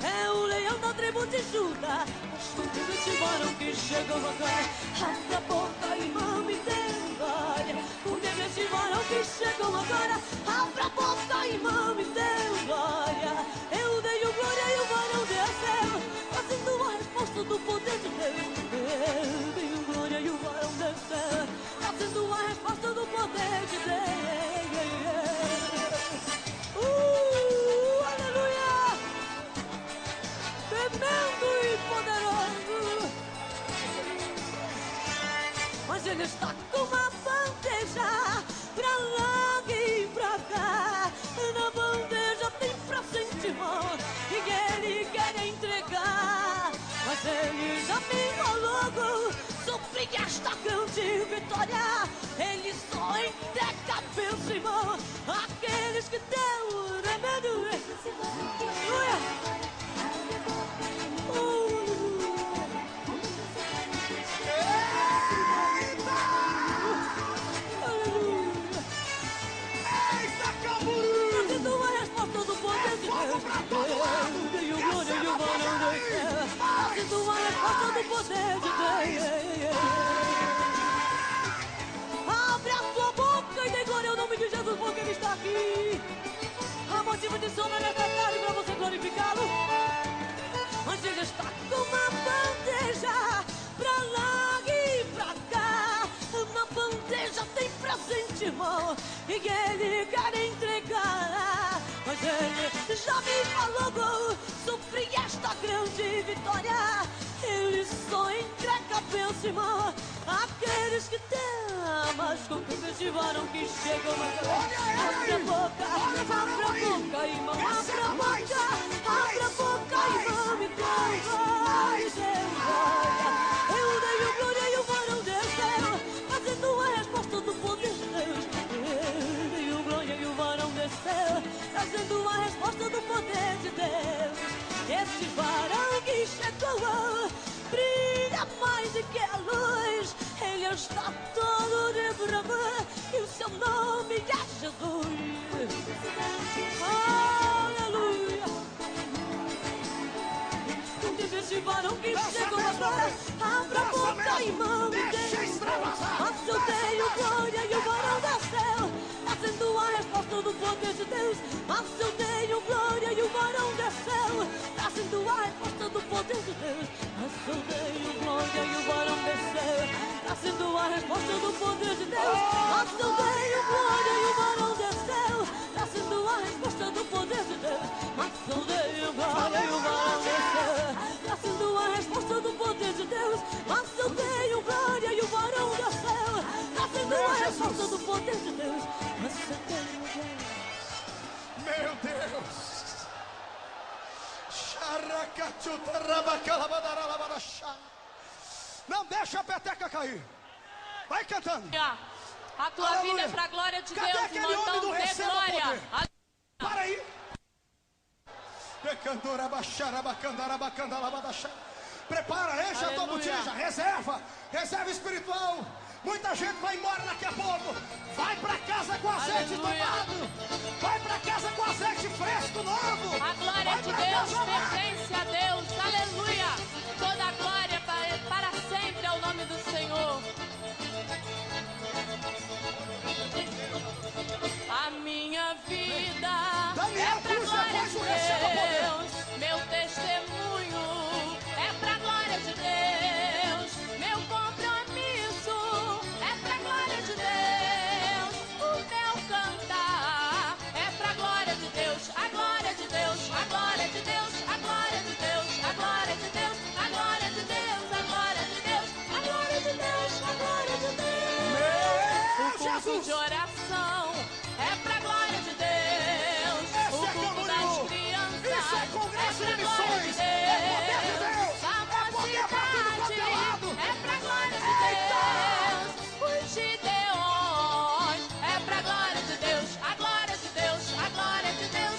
é o leão da tribo de Judá. Escute esse varão que chegou agora. Abra a boca e mame teu glória. Escute esse varão que chegou agora. Abra a boca e mame teu glória. Eu dei o glória e o varão desceu, fazendo a resposta do poder de Deus. Eu dei o glória e o varão desceu, fazendo a resposta do poder de Deus. Aleluia! Tremendo e poderoso. Mas ele está com uma bandeja pra lá e pra cá. Na bandeja tem presente, irmão, e ele quer entregar. Mas ele já me falou sobre esta grande vitória. Ele só entrega a bênção, irmão, aqueles que deu remédio. Aleluia! Trazendo a resposta do poder de Deus. Eu dei o glória e o varão desceu, trazendo a resposta do poder de Deus. Abre a sua boca e dê glória ao nome de Jesus, porque ele está aqui. Há motivo de sombra nesta tarde para você glorificá-lo. Mas ele está com uma bandeja pra lá e pra cá. Na bandeja tem presente, irmão, e ele quer entregar. Mas ele já me falou sobre esta grande vitória. Ele só entrega a bênção, irmão, aqueles que têm. Mas com que festivaram que chegam agora. Abre a boca irmão, abra a boca irmão, me glória, Deus, glória. Eu dei o glória e o varão desceu, fazendo a resposta do poder de Deus. Eu dei o glória e o varão desceu, trazendo a resposta do poder de Deus. Esse varão que chegou brilha mais do que a luz. Ele está todo de branco e o seu nome é Jesus. Aleluia! Esse varão que chegou agora, abra a boca e mame Deus. Mas eu dei o glória e o varão desceu, trazendo a resposta do poder de Deus. Mas eu dei o glória e o varão desceu, trazendo a resposta do poder de Deus. Mas eu dei o glória e o varão desceu, trazendo a resposta do poder de Deus. Mas eu dei o glória e o varão desceu, trazendo a resposta do poder de Deus. Mas eu dei o glória e o varão desceu, trazendo a resposta do poder de Deus. Mas eu dei o glória e o varão desceu, trazendo a resposta do poder de Deus. Mas eu dei o glória. Meu Deus! Não deixa a peteca cair. Vai cantando. A tua Aleluia. vida é pra glória de Cadê Deus, aquele irmão. homem do Então dê receba glória. poder? Para aí. Prepara, enche a tua Aleluia. botija, reserva espiritual. Muita gente vai embora daqui a pouco. Vai pra casa com azeite Aleluia. tomado. Vai pra casa com azeite fresco, novo. A glória Vai de pra Deus casa, vai. pertence a Deus. Aleluia. Toda a glória para sempre é o nome do Senhor. A minha vida Daniel, é pra cruza, glória faz de o receba poder. Deus. Meu testemunho é pra glória de Deus. Meu compromisso é pra glória de Deus. O meu cantar é pra glória de Deus. A glória de Deus, a glória de Deus, a glória de Deus, a glória de Deus, a glória de Deus, a glória de Deus, a glória de Deus, a glória de Deus. Meu O culto Jesus. de oração